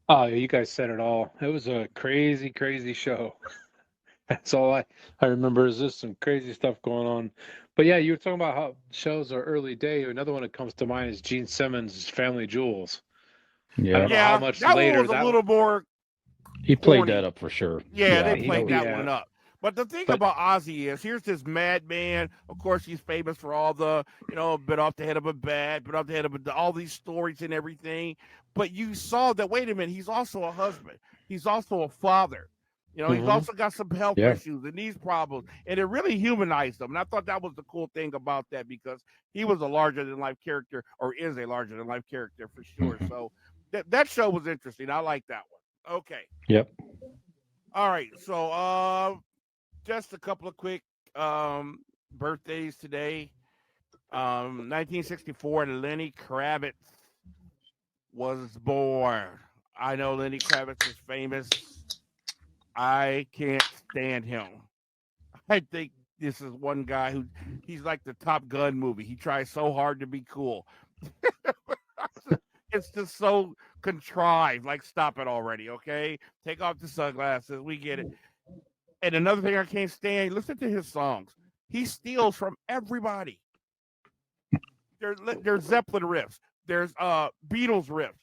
Oh, yeah, you guys said it all. It was a crazy, crazy show. That's all I remember is just some crazy stuff going on. But yeah, you were talking about how shows are early day. Another one that comes to mind is Gene Simmons' Family Jewels. I don't Yeah, know how Yeah, much that one later was a little more he played that corny. up for sure. Yeah, they Yeah, played that yeah, one up. But the thing but about Ozzy is, here's this madman. Of course, he's famous for all the, bit off the head of a bat, bit off the head of all these stories and everything. But you saw that, wait a minute, he's also a husband. He's also a father. He's hmm also got some health yeah. issues and these problems. And it really humanized him. And I thought that was the cool thing about that because he was a larger than life character, or is a larger than life character for sure. Hmm. So that show was interesting. I like that one. Okay. Yep. All right. So just a couple of quick birthdays today. 1964, Lenny Kravitz was born. I know Lenny Kravitz is famous. I can't stand him. I think this is one guy he's like the Top Gun movie. He tries so hard to be cool. It's just so contrived. Like, stop it already, okay? Take off the sunglasses. We get it. And another thing I can't stand, listen to his songs. He steals from everybody. There's Zeppelin riffs. There's Beatles riffs.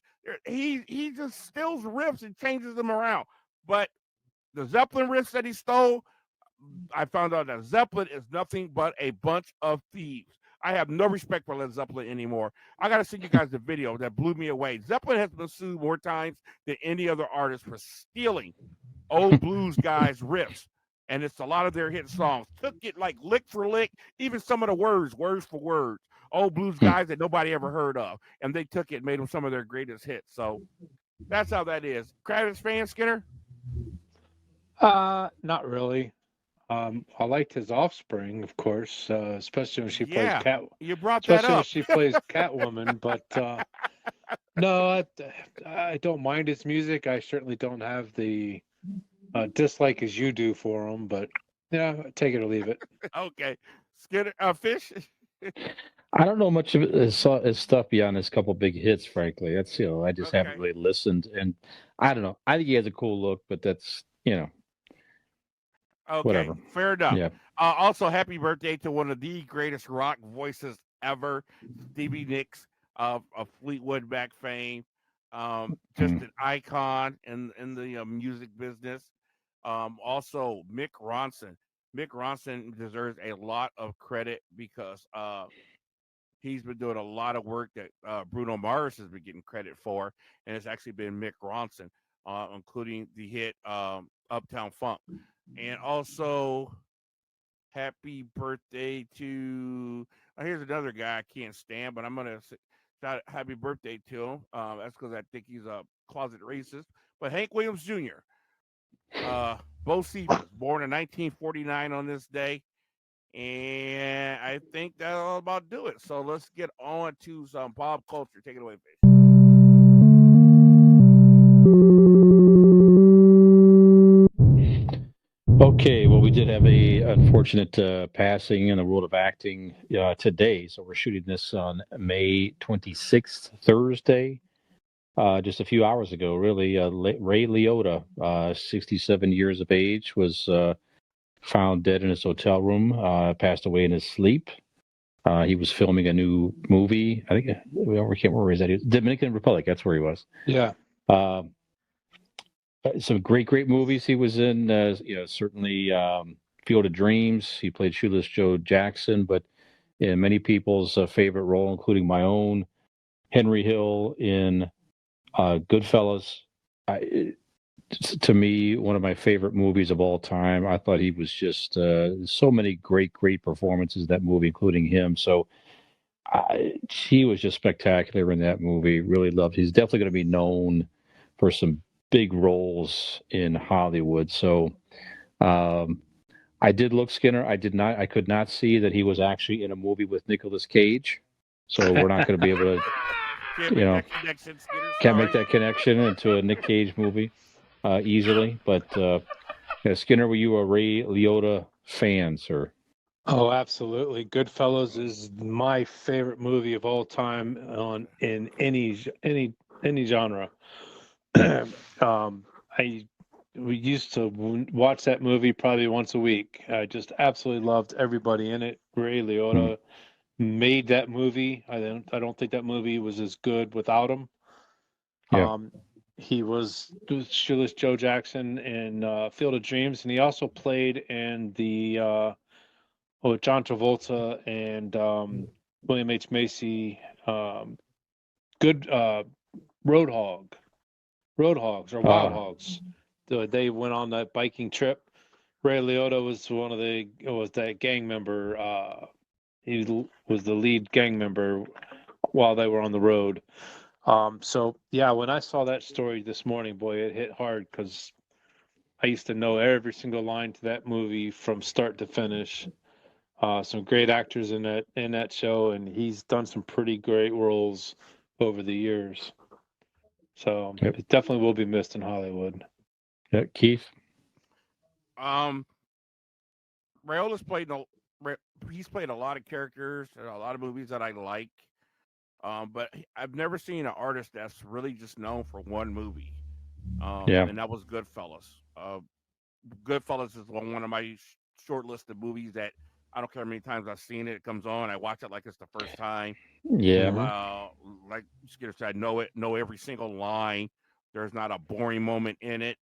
He just steals riffs and changes them around. But the Zeppelin riffs that he stole, I found out that Zeppelin is nothing but a bunch of thieves. I have no respect for Led Zeppelin anymore. I got to send you guys the video that blew me away. Zeppelin has been sued more times than any other artist for stealing old blues guys' riffs. And it's a lot of their hit songs. Took it like lick for lick, even some of the words for words. Old blues guys that nobody ever heard of. And they took it and made them some of their greatest hits. So that's how that is. Kravitz fan, Skinner? not really. I liked his Offspring, of course, especially when she plays Yeah, you brought that especially when up. she plays Catwoman. But no, I don't mind his music. I certainly don't have the dislike as you do for him. But yeah, take it or leave it. Okay. Skinner, Fish? I don't know much of his stuff beyond his couple big hits. Frankly, that's I just haven't Okay. really listened, and I don't know. I think he has a cool look, but that's Okay. whatever. Fair enough. Yeah. Also, happy birthday to one of the greatest rock voices ever, Stevie Nicks of Fleetwood Mac fame. Just an icon in the music business. Also, Mick Ronson. Mick Ronson deserves a lot of credit because he's been doing a lot of work that Bruno Mars has been getting credit for, and it's actually been Mick Ronson, including the hit Uptown Funk. And also, happy birthday to. Here's another guy I can't stand, but I'm gonna shout happy birthday to him. That's because I think he's a closet racist. But Hank Williams Jr. Both Cephas, born in 1949 on this day, and I think that'll about do it. So let's get on to some pop culture. Take it away, Fish. Okay, well, we did have a unfortunate passing in the world of acting today. So we're shooting this on May 26th, Thursday, just a few hours ago, really. Ray Liotta, 67 years of age, was found dead in his hotel room, passed away in his sleep. He was filming a new movie. I think, I can't remember where he's at. Dominican Republic, that's where he was. Yeah. Um, some great movies he was in. Certainly Field of Dreams. He played Shoeless Joe Jackson, but in many people's favorite role, including my own, Henry Hill in Goodfellas. to me, one of my favorite movies of all time. I thought he was just so many great performances in that movie, including him. So he was just spectacular in that movie. Really loved. He's definitely going to be known for some big roles in Hollywood. So I did look, Skinner. I could not see that he was actually in a movie with Nicolas Cage. So we're not going to be able to, Can't make that connection, Skinner. can't make Sorry. that connection into a Nick Cage movie easily. But Skinner, were you a Ray Liotta fan, sir? Oh, absolutely. Goodfellas is my favorite movie of all time in any genre. We used to watch that movie probably once a week. I just absolutely loved everybody in it. Ray Liotta made that movie. I don't think that movie was as good without him. Yeah. He was Shoeless Joe Jackson in Field of Dreams, and he also played in the John Travolta and William H. Macy, good Roadhogs or Wild Hogs. They went on that biking trip. Ray Liotta was that gang member. He was the lead gang member while they were on the road. So yeah, when I saw that story this morning, boy, it hit hard because I used to know every single line to that movie from start to finish. Some great actors in that show, and he's done some pretty great roles over the years. So it definitely will be missed in Hollywood. Yeah, Keith. Rayola's he's played a lot of characters in a lot of movies that I like. But I've never seen an artist that's really just known for one movie. And that was Goodfellas. Goodfellas is one of my short list of movies that I don't care how many times I've seen it. It comes on, I watch it like it's the first time. Yeah. Like Skinner said, know every single line. There's not a boring moment in it.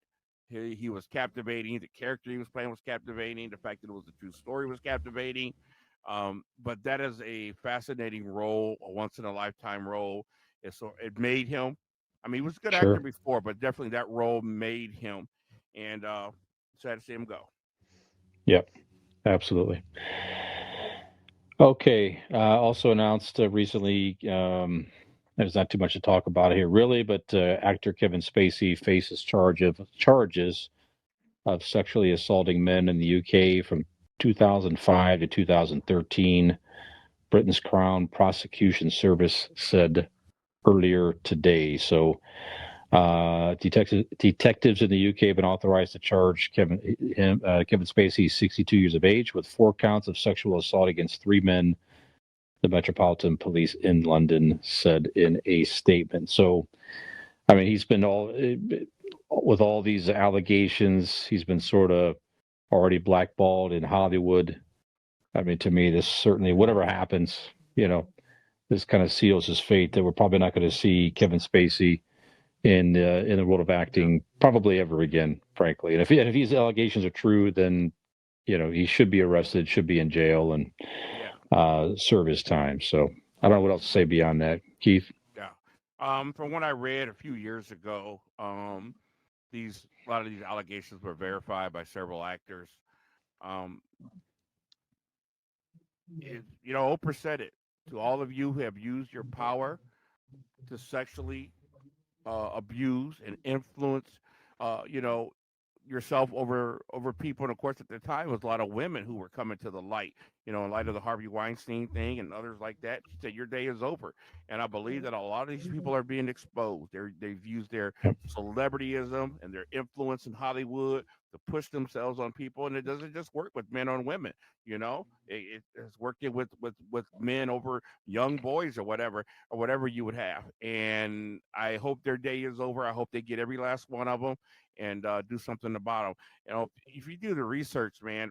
He was captivating. The character he was playing was captivating. The fact that it was a true story was captivating. But that is a fascinating role, a once in a lifetime role. So it made him. I mean, he was a good actor before, but definitely that role made him. And sad to see him go. Yep, absolutely. Okay. Also announced recently. There's not too much to talk about here, really, but actor Kevin Spacey faces charges of sexually assaulting men in the UK from 2005 to 2013. Britain's Crown Prosecution Service said earlier today. So, detectives in the UK have been authorized to charge Kevin Spacey, 62 years of age, with 4 counts of sexual assault against 3 men. The Metropolitan Police in London said in a statement. So, I mean, he's been with all these allegations, he's been sort of already blackballed in Hollywood. I mean, to me, this certainly, whatever happens, this kind of seals his fate that we're probably not going to see Kevin Spacey in the world of acting probably ever again, frankly. And if these allegations are true, then he should be arrested, should be in jail, and serve his time. So I don't know what else to say beyond that, Keith. Yeah. From what I read a few years ago, a lot of these allegations were verified by several actors. Oprah said it to all of you who have used your power to sexually abuse and influence, yourself over people. And of course, at the time, it was a lot of women who were coming to the light. In light of the Harvey Weinstein thing and others like that. She said, "Your day is over." And I believe that a lot of these people are being exposed. They've used their celebrityism and their influence in Hollywood to push themselves on people, and it doesn't just work with men on women. It's working with men over young boys or whatever you would have. And I hope their day is over. I hope they get every last one of them and do something about them. If you do the research, man,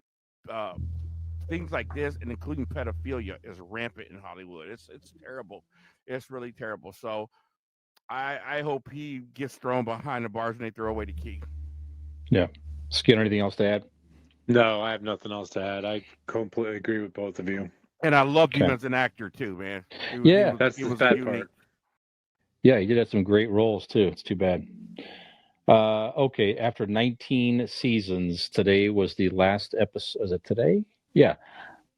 things like this, and including pedophilia, is rampant in Hollywood. It's terrible. It's really terrible. So I hope he gets thrown behind the bars and they throw away the key. Yeah. Skinner, anything else to add? No, I have nothing else to add. I completely agree with both of you. And I loved him as an actor too, man. That's the bad part. Yeah, he did have some great roles too. It's too bad. Okay, after 19 seasons, today was the last episode. Is it today? Yeah.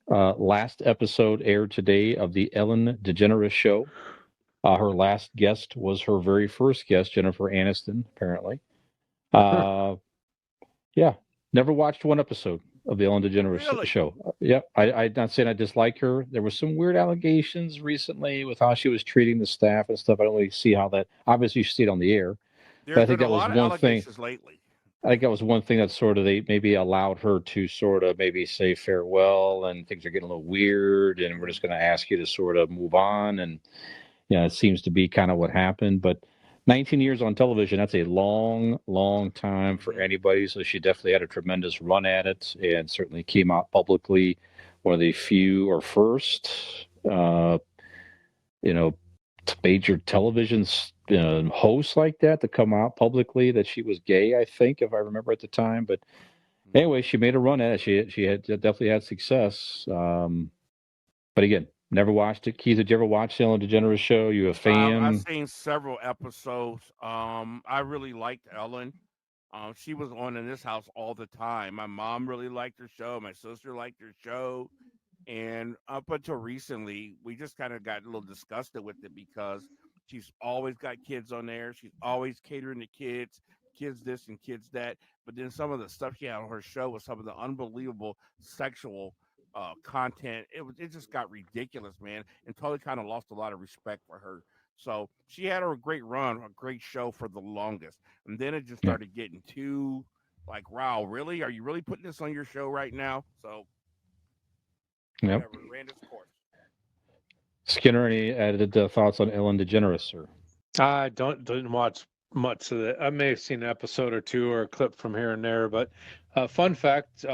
Last episode aired today of the Ellen DeGeneres show. Her last guest was her very first guest, Jennifer Aniston, apparently. Yeah, never watched one episode of the Ellen DeGeneres Really? show. Yeah, I'm not saying I dislike her. There were some weird allegations recently with how she was treating the staff and stuff. I don't really see how that. Obviously, you see it on the air, but I There's think been a that was lot of one thing. allegations lately. I think that was one thing that sort of they maybe allowed her to sort of maybe say farewell and things are getting a little weird and we're just going to ask you to sort of move on. And, it seems to be kind of what happened. But 19 years on television, that's a long, long time for anybody. So she definitely had a tremendous run at it and certainly came out publicly. One of the few or first, major television hosts like that to come out publicly that she was gay, I think, if I remember at the time. But anyway, she made a run at it. She had definitely had success. But again, never watched it. Keith, did you ever watch the Ellen DeGeneres show? You a I've fan? seen several episodes. I really liked Ellen. She was on in this house all the time. My mom really liked her show. My sister liked her show. And up until recently, we just kind of got a little disgusted with it because she's always got kids on there. She's always catering to kids this and kids that. But then some of the stuff she had on her show was some of the unbelievable sexual content. It just got ridiculous, man, and totally kind of lost a lot of respect for her. So she had a great run, a great show for the longest, and then it just Yeah. started getting too like, wow, really? Are you really putting this on your show right now? So Yep. whatever, ran its course. Skinner, any added thoughts on Ellen DeGeneres, sir? I didn't watch much of it. I may have seen an episode or two or a clip from here and there, but fun fact,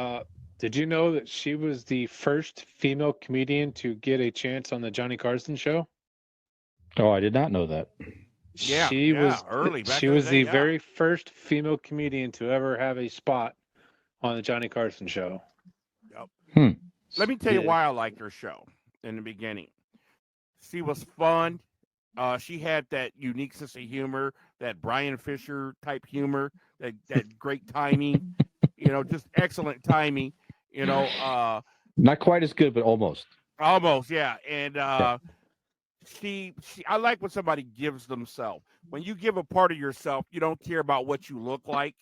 did you know that she was the first female comedian to get a chance on the Johnny Carson show? Oh, I did not know that. Yeah, She was early back she in the was day. the Yeah. very first female comedian to ever have a spot on the Johnny Carson show. Yep. Let me tell you Yeah. why I liked her show in the beginning. She was fun. She had that unique sense of humor, that Brian Fisher type humor, that great timing, just excellent timing. Not quite as good, but almost. Almost, yeah. And Yeah. I like when somebody gives themselves. When you give a part of yourself, you don't care about what you look like.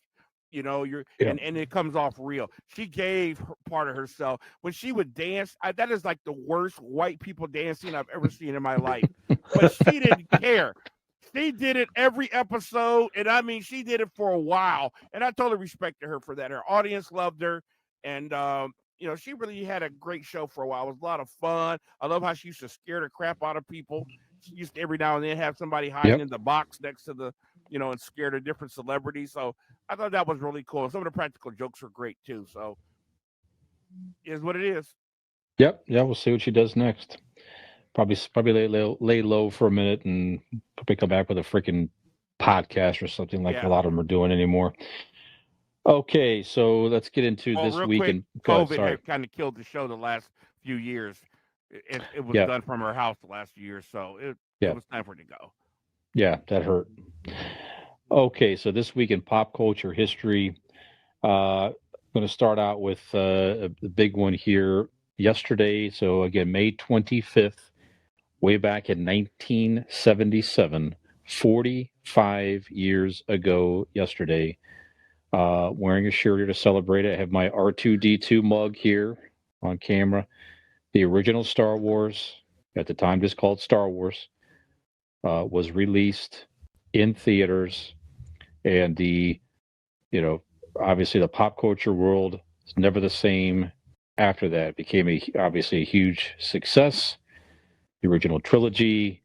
You're Yeah. and it comes off real. She gave part of herself when she would dance. That is like the worst white people dancing I've ever seen in my life. But she didn't care. She did it every episode, and I mean, she did it for a while, and I totally respected her for that. Her audience loved her, and she really had a great show for a while. It was a lot of fun. I love how she used to scare the crap out of people. She used to every now and then have somebody hiding in the box next to the, and scare the different celebrities. So I thought that was really cool. Some of the practical jokes were great too. So it is what it is. Yep. Yeah, we'll see what she does next. Probably lay low for a minute and probably come back with a freaking podcast or something like a lot of them are doing anymore. Okay, so let's get into this real week. Quick, And COVID had kind of killed the show the last few years. It was done from her house the last few years, so it was time for it to go. Yeah, that hurt. Okay, so this week in pop culture history, I'm going to start out with a big one here. Yesterday, so again, May 25th, way back in 1977, 45 years ago yesterday, wearing a shirt here to celebrate it. I have my R2D2 mug here on camera. The original Star Wars, at the time just called Star Wars, was released in theaters, and obviously the pop culture world is never the same after that. It became obviously a huge success. The original trilogy,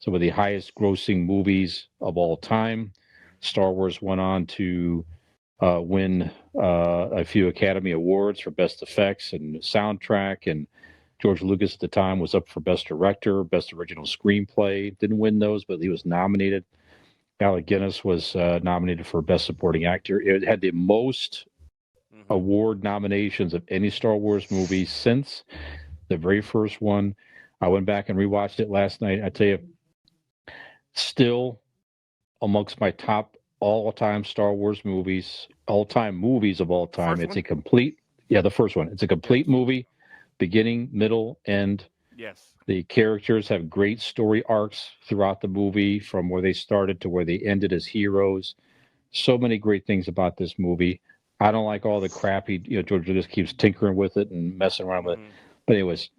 some of the highest grossing movies of all time. Star Wars went on to win a few Academy Awards for best effects and soundtrack, and George Lucas at the time was up for best director, best original screenplay. Didn't win those, but he was nominated. Alec Guinness was nominated for best supporting actor. It had the most award nominations of any Star Wars movie since the very first one. I went back and rewatched it last night. I tell you, still amongst my top all-time Star Wars movies, all-time movies of all time. First It's one? a complete, the first one. It's a complete Yes. movie, beginning, middle, end. Yes. The characters have great story arcs throughout the movie, from where they started to where they ended as heroes. So many great things about this movie. I don't like all the crappy, George Lucas keeps tinkering with it and messing around with it. Mhm. But anyways,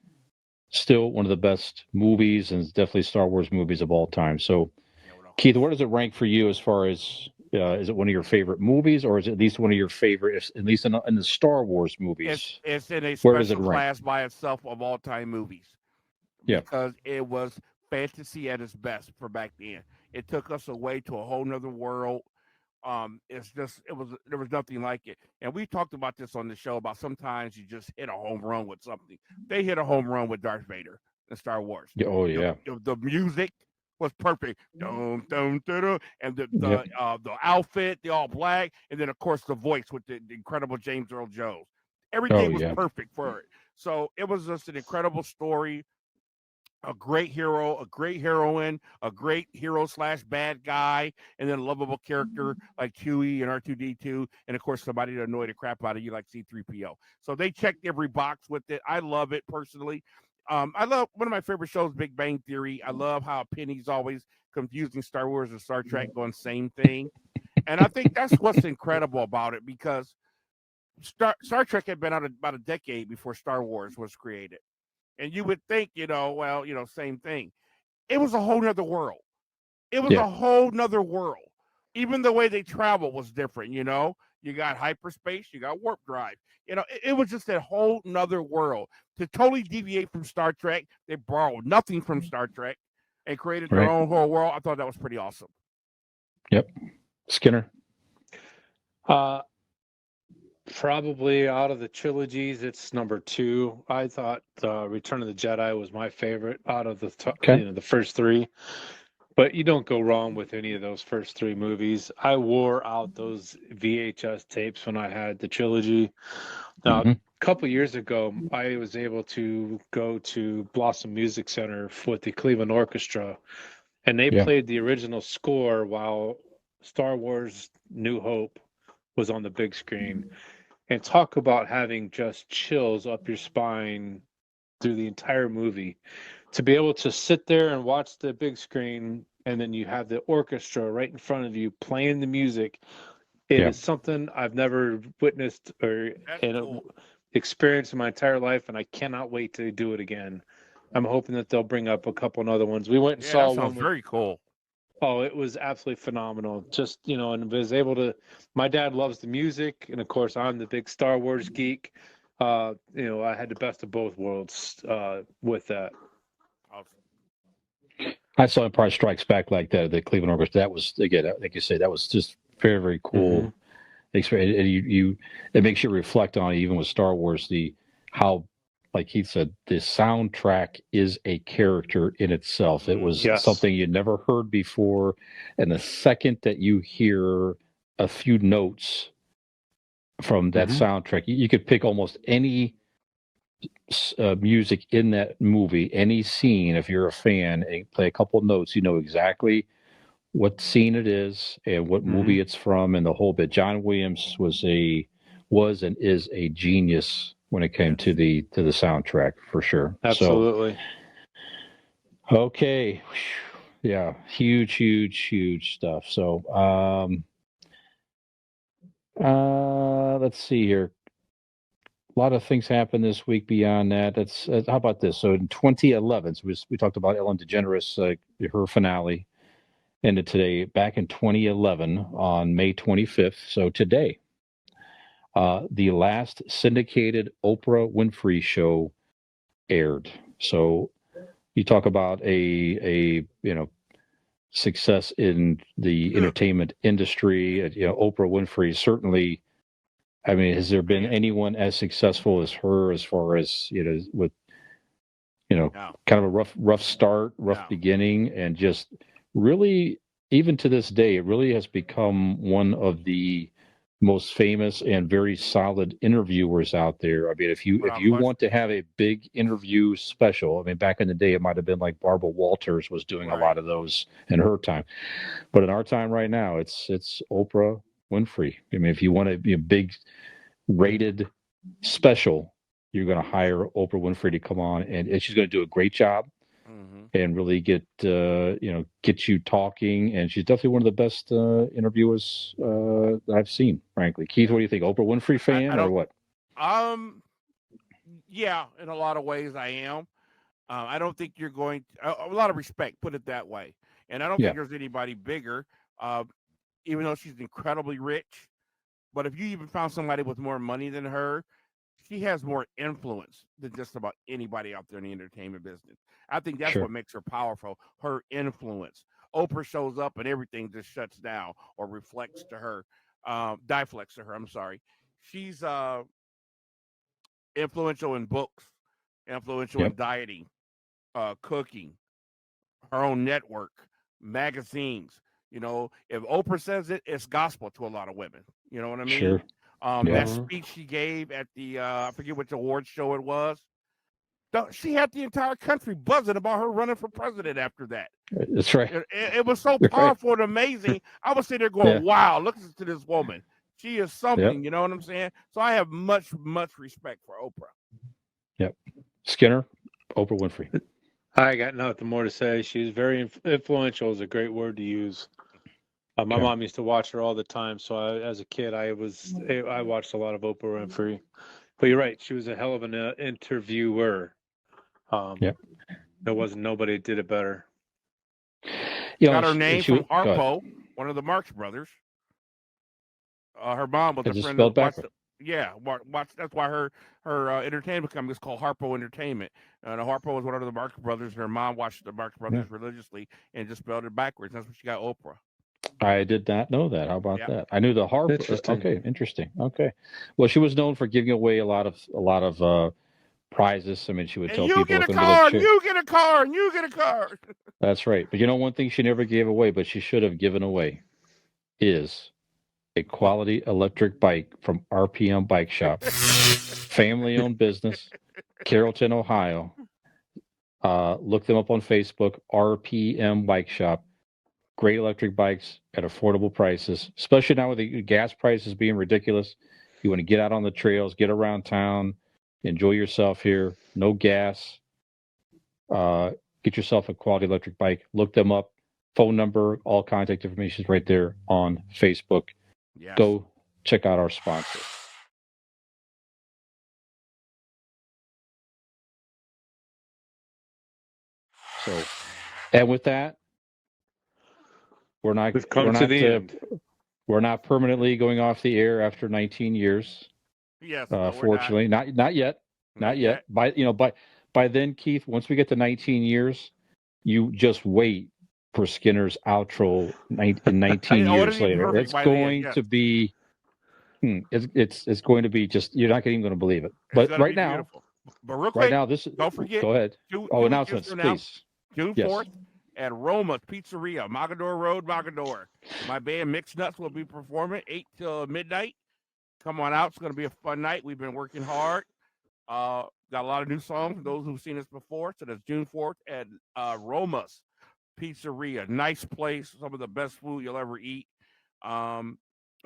still one of the best movies, and it's definitely Star Wars movies of all time. So, Yeah, with a Keith, whole- where does it rank for you as far as is it one of your favorite movies, or is it at least one of your favorite, at least in the Star Wars movies? It's in a Where does it special rank? class by itself of all time movies Yeah. because it was fantasy at its best for back then. It took us away to a whole nother world. It's just there was nothing like it. And we talked about this on the show about sometimes you just hit a home run with something. They hit a home run with Darth Vader in Star Wars. Yeah, oh yeah. The music was perfect. Dum, dum, dum, dum, and Yep. the outfit, the all black, and then of course the voice with the incredible James Earl Jones. Oh Everything was yeah. perfect for it. So it was just an incredible story, a great hero, a great heroine, a great hero slash bad guy, and then a lovable character like Chewie and R2D2, and of course somebody to annoy the crap out of you like C3PO. So they checked every box with it. I love it personally. I love one of my favorite shows, Big Bang Theory. I love how Penny's always confusing Star Wars and Star Trek, going same thing, and I think that's what's incredible about it because Star Trek had been out about a decade before Star Wars was created. And you would think, same thing. It was a whole nother world. It was Yeah. a whole nother world. Even the way they travel was different, You got hyperspace, you got warp drive. It was just a whole nother world. To totally deviate from Star Trek, they borrowed nothing from Star Trek and created their Right. own whole world. I thought that was pretty awesome. Yep. Skinner. Probably out of the trilogies, it's number 2. I thought Return of the Jedi was my favorite out of Okay. the first 3. But you don't go wrong with any of those first 3 movies. I wore out those VHS tapes when I had the trilogy. Now, Mhm. a couple years ago, I was able to go to Blossom Music Center with the Cleveland Orchestra, and they Yeah. played the original score while Star Wars New Hope was on the big screen. And talk about having just chills up your spine through the entire movie. To be able to sit there and watch the big screen, and then you have the orchestra right in front of you playing the music. It Yeah. is something I've never witnessed or That's cool. experienced in my entire life, and I cannot wait to do it again. I'm hoping that they'll bring up a couple of other ones. We went and Yeah, that saw sounds one with. very cool. Oh, it was absolutely phenomenal. Just, and was able to. My dad loves the music, and of course, I'm the big Star Wars geek. I had the best of both worlds with that. Awesome. I saw Empire Strikes Back like that. The Cleveland Orchestra. That was, again, like you say, that was just very, very cool. Experience. And it makes you reflect on it, even with Star Wars, how, like Keith said, the soundtrack is a character in itself. It was Yes. something you'd never heard before, and the second that you hear a few notes from that soundtrack, you could pick almost any music in that movie, any scene. If you're a fan, and play a couple of notes, you know exactly what scene it is and what movie it's from, and the whole bit. John Williams was and is a genius when it came to the soundtrack, for sure. Absolutely. So, okay, yeah, huge stuff. So, let's see here. A lot of things happened this week beyond that. How about this? So in 2011, so we talked about Ellen DeGeneres, her finale ended today. Back in 2011 on May 25th, so today, the last syndicated Oprah Winfrey show aired. So you talk about a success in the entertainment industry. Oprah Winfrey certainly. I mean, has there been anyone as successful as her as far as with No. kind of a rough start, rough beginning, and just really, even to this day, it really has become one of the most famous and very solid interviewers out there. I mean, if you want to have a big interview special, I mean, back in the day, it might have been like Barbara Walters was doing a lot of those in her time, but in our time right now, it's Oprah Winfrey. I mean, if you want to be a big rated special, you're going to hire Oprah Winfrey to come on, and she's going to do a great job. And really get you talking, and she's definitely one of the best interviewers that I've seen. Frankly, Keith, what do you think? Oprah Winfrey fan or what? Yeah, in a lot of ways, I am. I don't think you're going a lot of respect, put it that way, and I don't think there's anybody bigger. Even though she's incredibly rich, but if you even found somebody with more money than her, she has more influence than just about anybody out there in the entertainment business. I think that's what makes her powerful, her influence. Oprah shows up and everything just shuts down or reflects to her, deflects to her. I'm sorry. She's influential in books, influential in dieting, cooking, her own network, magazines. You know, if Oprah says it, it's gospel to a lot of women. You know what I mean? Sure. That speech she gave at the I forget which award show it was. She had the entire country buzzing about her running for president after that. That's right. It was so powerful and amazing. I was sitting there going, wow, look to this woman. She is something, you know what I'm saying? So I have much, much respect for Oprah. Yep. Skinner, Oprah Winfrey. I got nothing more to say. She's very influential is a great word to use. My mom used to watch her all the time. So as a kid, I watched a lot of Oprah Winfrey. But you're right. She was a hell of an interviewer. There wasn't nobody that did it better. Got her name from Harpo, one of the Marx brothers. Her mom was a friend of watched. That's why her entertainment company is called Harpo Entertainment. Harpo was one of the Marx brothers, and her mom watched the Marx brothers religiously and just spelled it backwards. That's when she got Oprah. I did not know that. How about that? I knew the Harpo. Interesting. Okay, interesting. Okay, well, she was known for giving away a lot of prizes. I mean, she would tell people, "You get a car, you get a car, and you get a car." That's right. But one thing she never gave away, but she should have given away, is a quality electric bike from RPM Bike Shop, family-owned business, Carrollton, Ohio. Look them up on Facebook, RPM Bike Shop. Great electric bikes at affordable prices, especially now with the gas prices being ridiculous. You want to get out on the trails, get around town, enjoy yourself here. No gas. Get yourself a quality electric bike. Look them up. Phone number, all contact information is right there on Facebook. Yes. Go check out our sponsor. So, and with that, we're not permanently going off the air after 19 years. Yes, fortunately, not yet. By then, Keith, once we get to 19 years, you just wait for Skinner's outro 19 years later. It's going to be it's going to be just, you're not even going to believe it. But right now, beautiful. But real quick, don't forget. Go ahead. Announcements, please. June 4th at Roma's Pizzeria, Mogador Road, Mogador. My band Mixed Nuts will be performing 8 till midnight. Come on out. It's going to be a fun night. We've been working hard. Got a lot of new songs for those who've seen us before. So that's June 4th at Roma's Pizzeria. Nice place. Some of the best food you'll ever eat. Are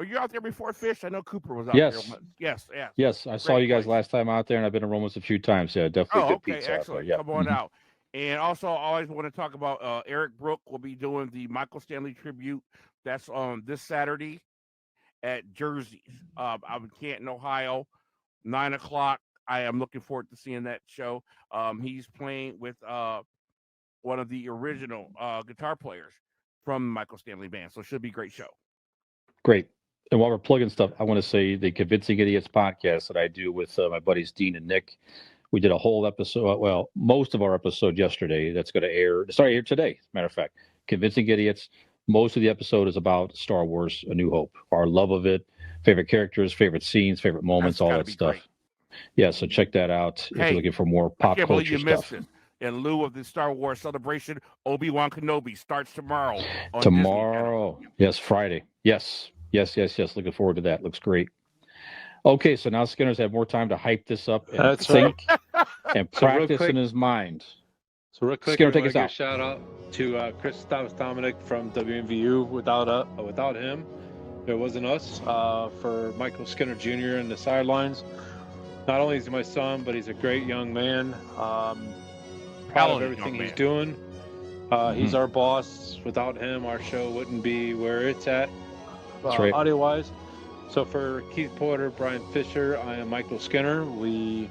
you out there before, Fish? I know Cooper was out there. Yes. I saw you guys last time out there, and I've been to Roma's a few times. Yeah, definitely good pizza. Excellent. Yep. Come on out. And also, I always want to talk about Eric Brook will be doing the Michael Stanley tribute. That's on this Saturday at Jersey's. I'm in Canton, Ohio, 9 o'clock. I am looking forward to seeing that show. He's playing with one of the original guitar players from the Michael Stanley Band. So it should be a great show. Great. And while we're plugging stuff, I want to say the Convincing Idiots podcast that I do with my buddies Dean and Nick. We did a whole episode, most of our episode yesterday. That's going to air. Sorry, air today, as a matter of fact. Convincing Idiots. Most of the episode is about Star Wars: A New Hope. Our love of it, favorite characters, favorite scenes, favorite moments, all that stuff. Great. Yeah, so check that out if you're looking for more pop culture stuff. In lieu of the Star Wars celebration, Obi-Wan Kenobi starts tomorrow. Tomorrow. Yes, Friday. Yes. Yes. Looking forward to that. Looks great. Okay, so now Skinner's had more time to hype this up and That's think and So real practice quick- in his mind. So real quick, Skinner, I take want us to give a out. shout out to Chris Dominic from WMVU. Without him, there wasn't us. For Michael Skinner Jr. in the sidelines. Not only is he my son, but he's a great young man. Proud of Talented everything young he's man. doing. He's our boss. Without him, our show wouldn't be where it's at, That's right. audio-wise. So for Keith Porter, Brian Fisher, I am Michael Skinner. We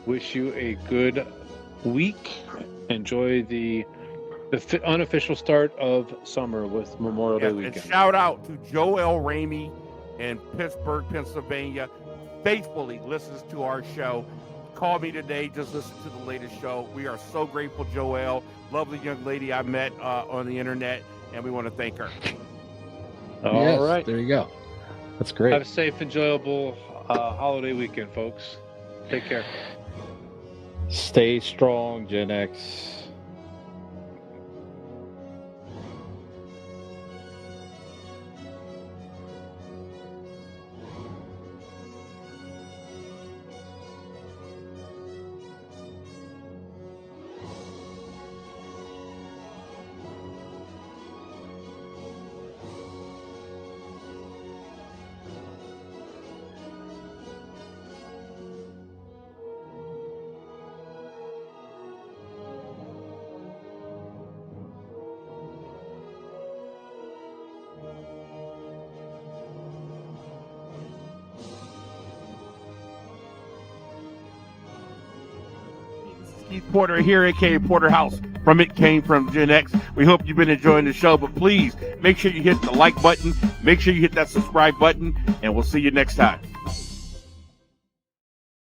wish you a good week. Enjoy the unofficial start of summer with Memorial Day And weekend. shout out to Joel Ramey in Pittsburgh, Pennsylvania. Faithfully listens to our show. Called me today, just listen to the latest show. We are so grateful, Joel. Lovely young lady I met on the internet, and we want to thank her. All right. There you go. That's great. Have a safe, enjoyable holiday weekend, folks. Take care. Stay strong, Gen X. Keith Porter here, aka Porterhouse from It Came From Gen X. We hope you've been enjoying the show, but please make sure you hit the like button, make sure you hit that subscribe button, and we'll see you next time.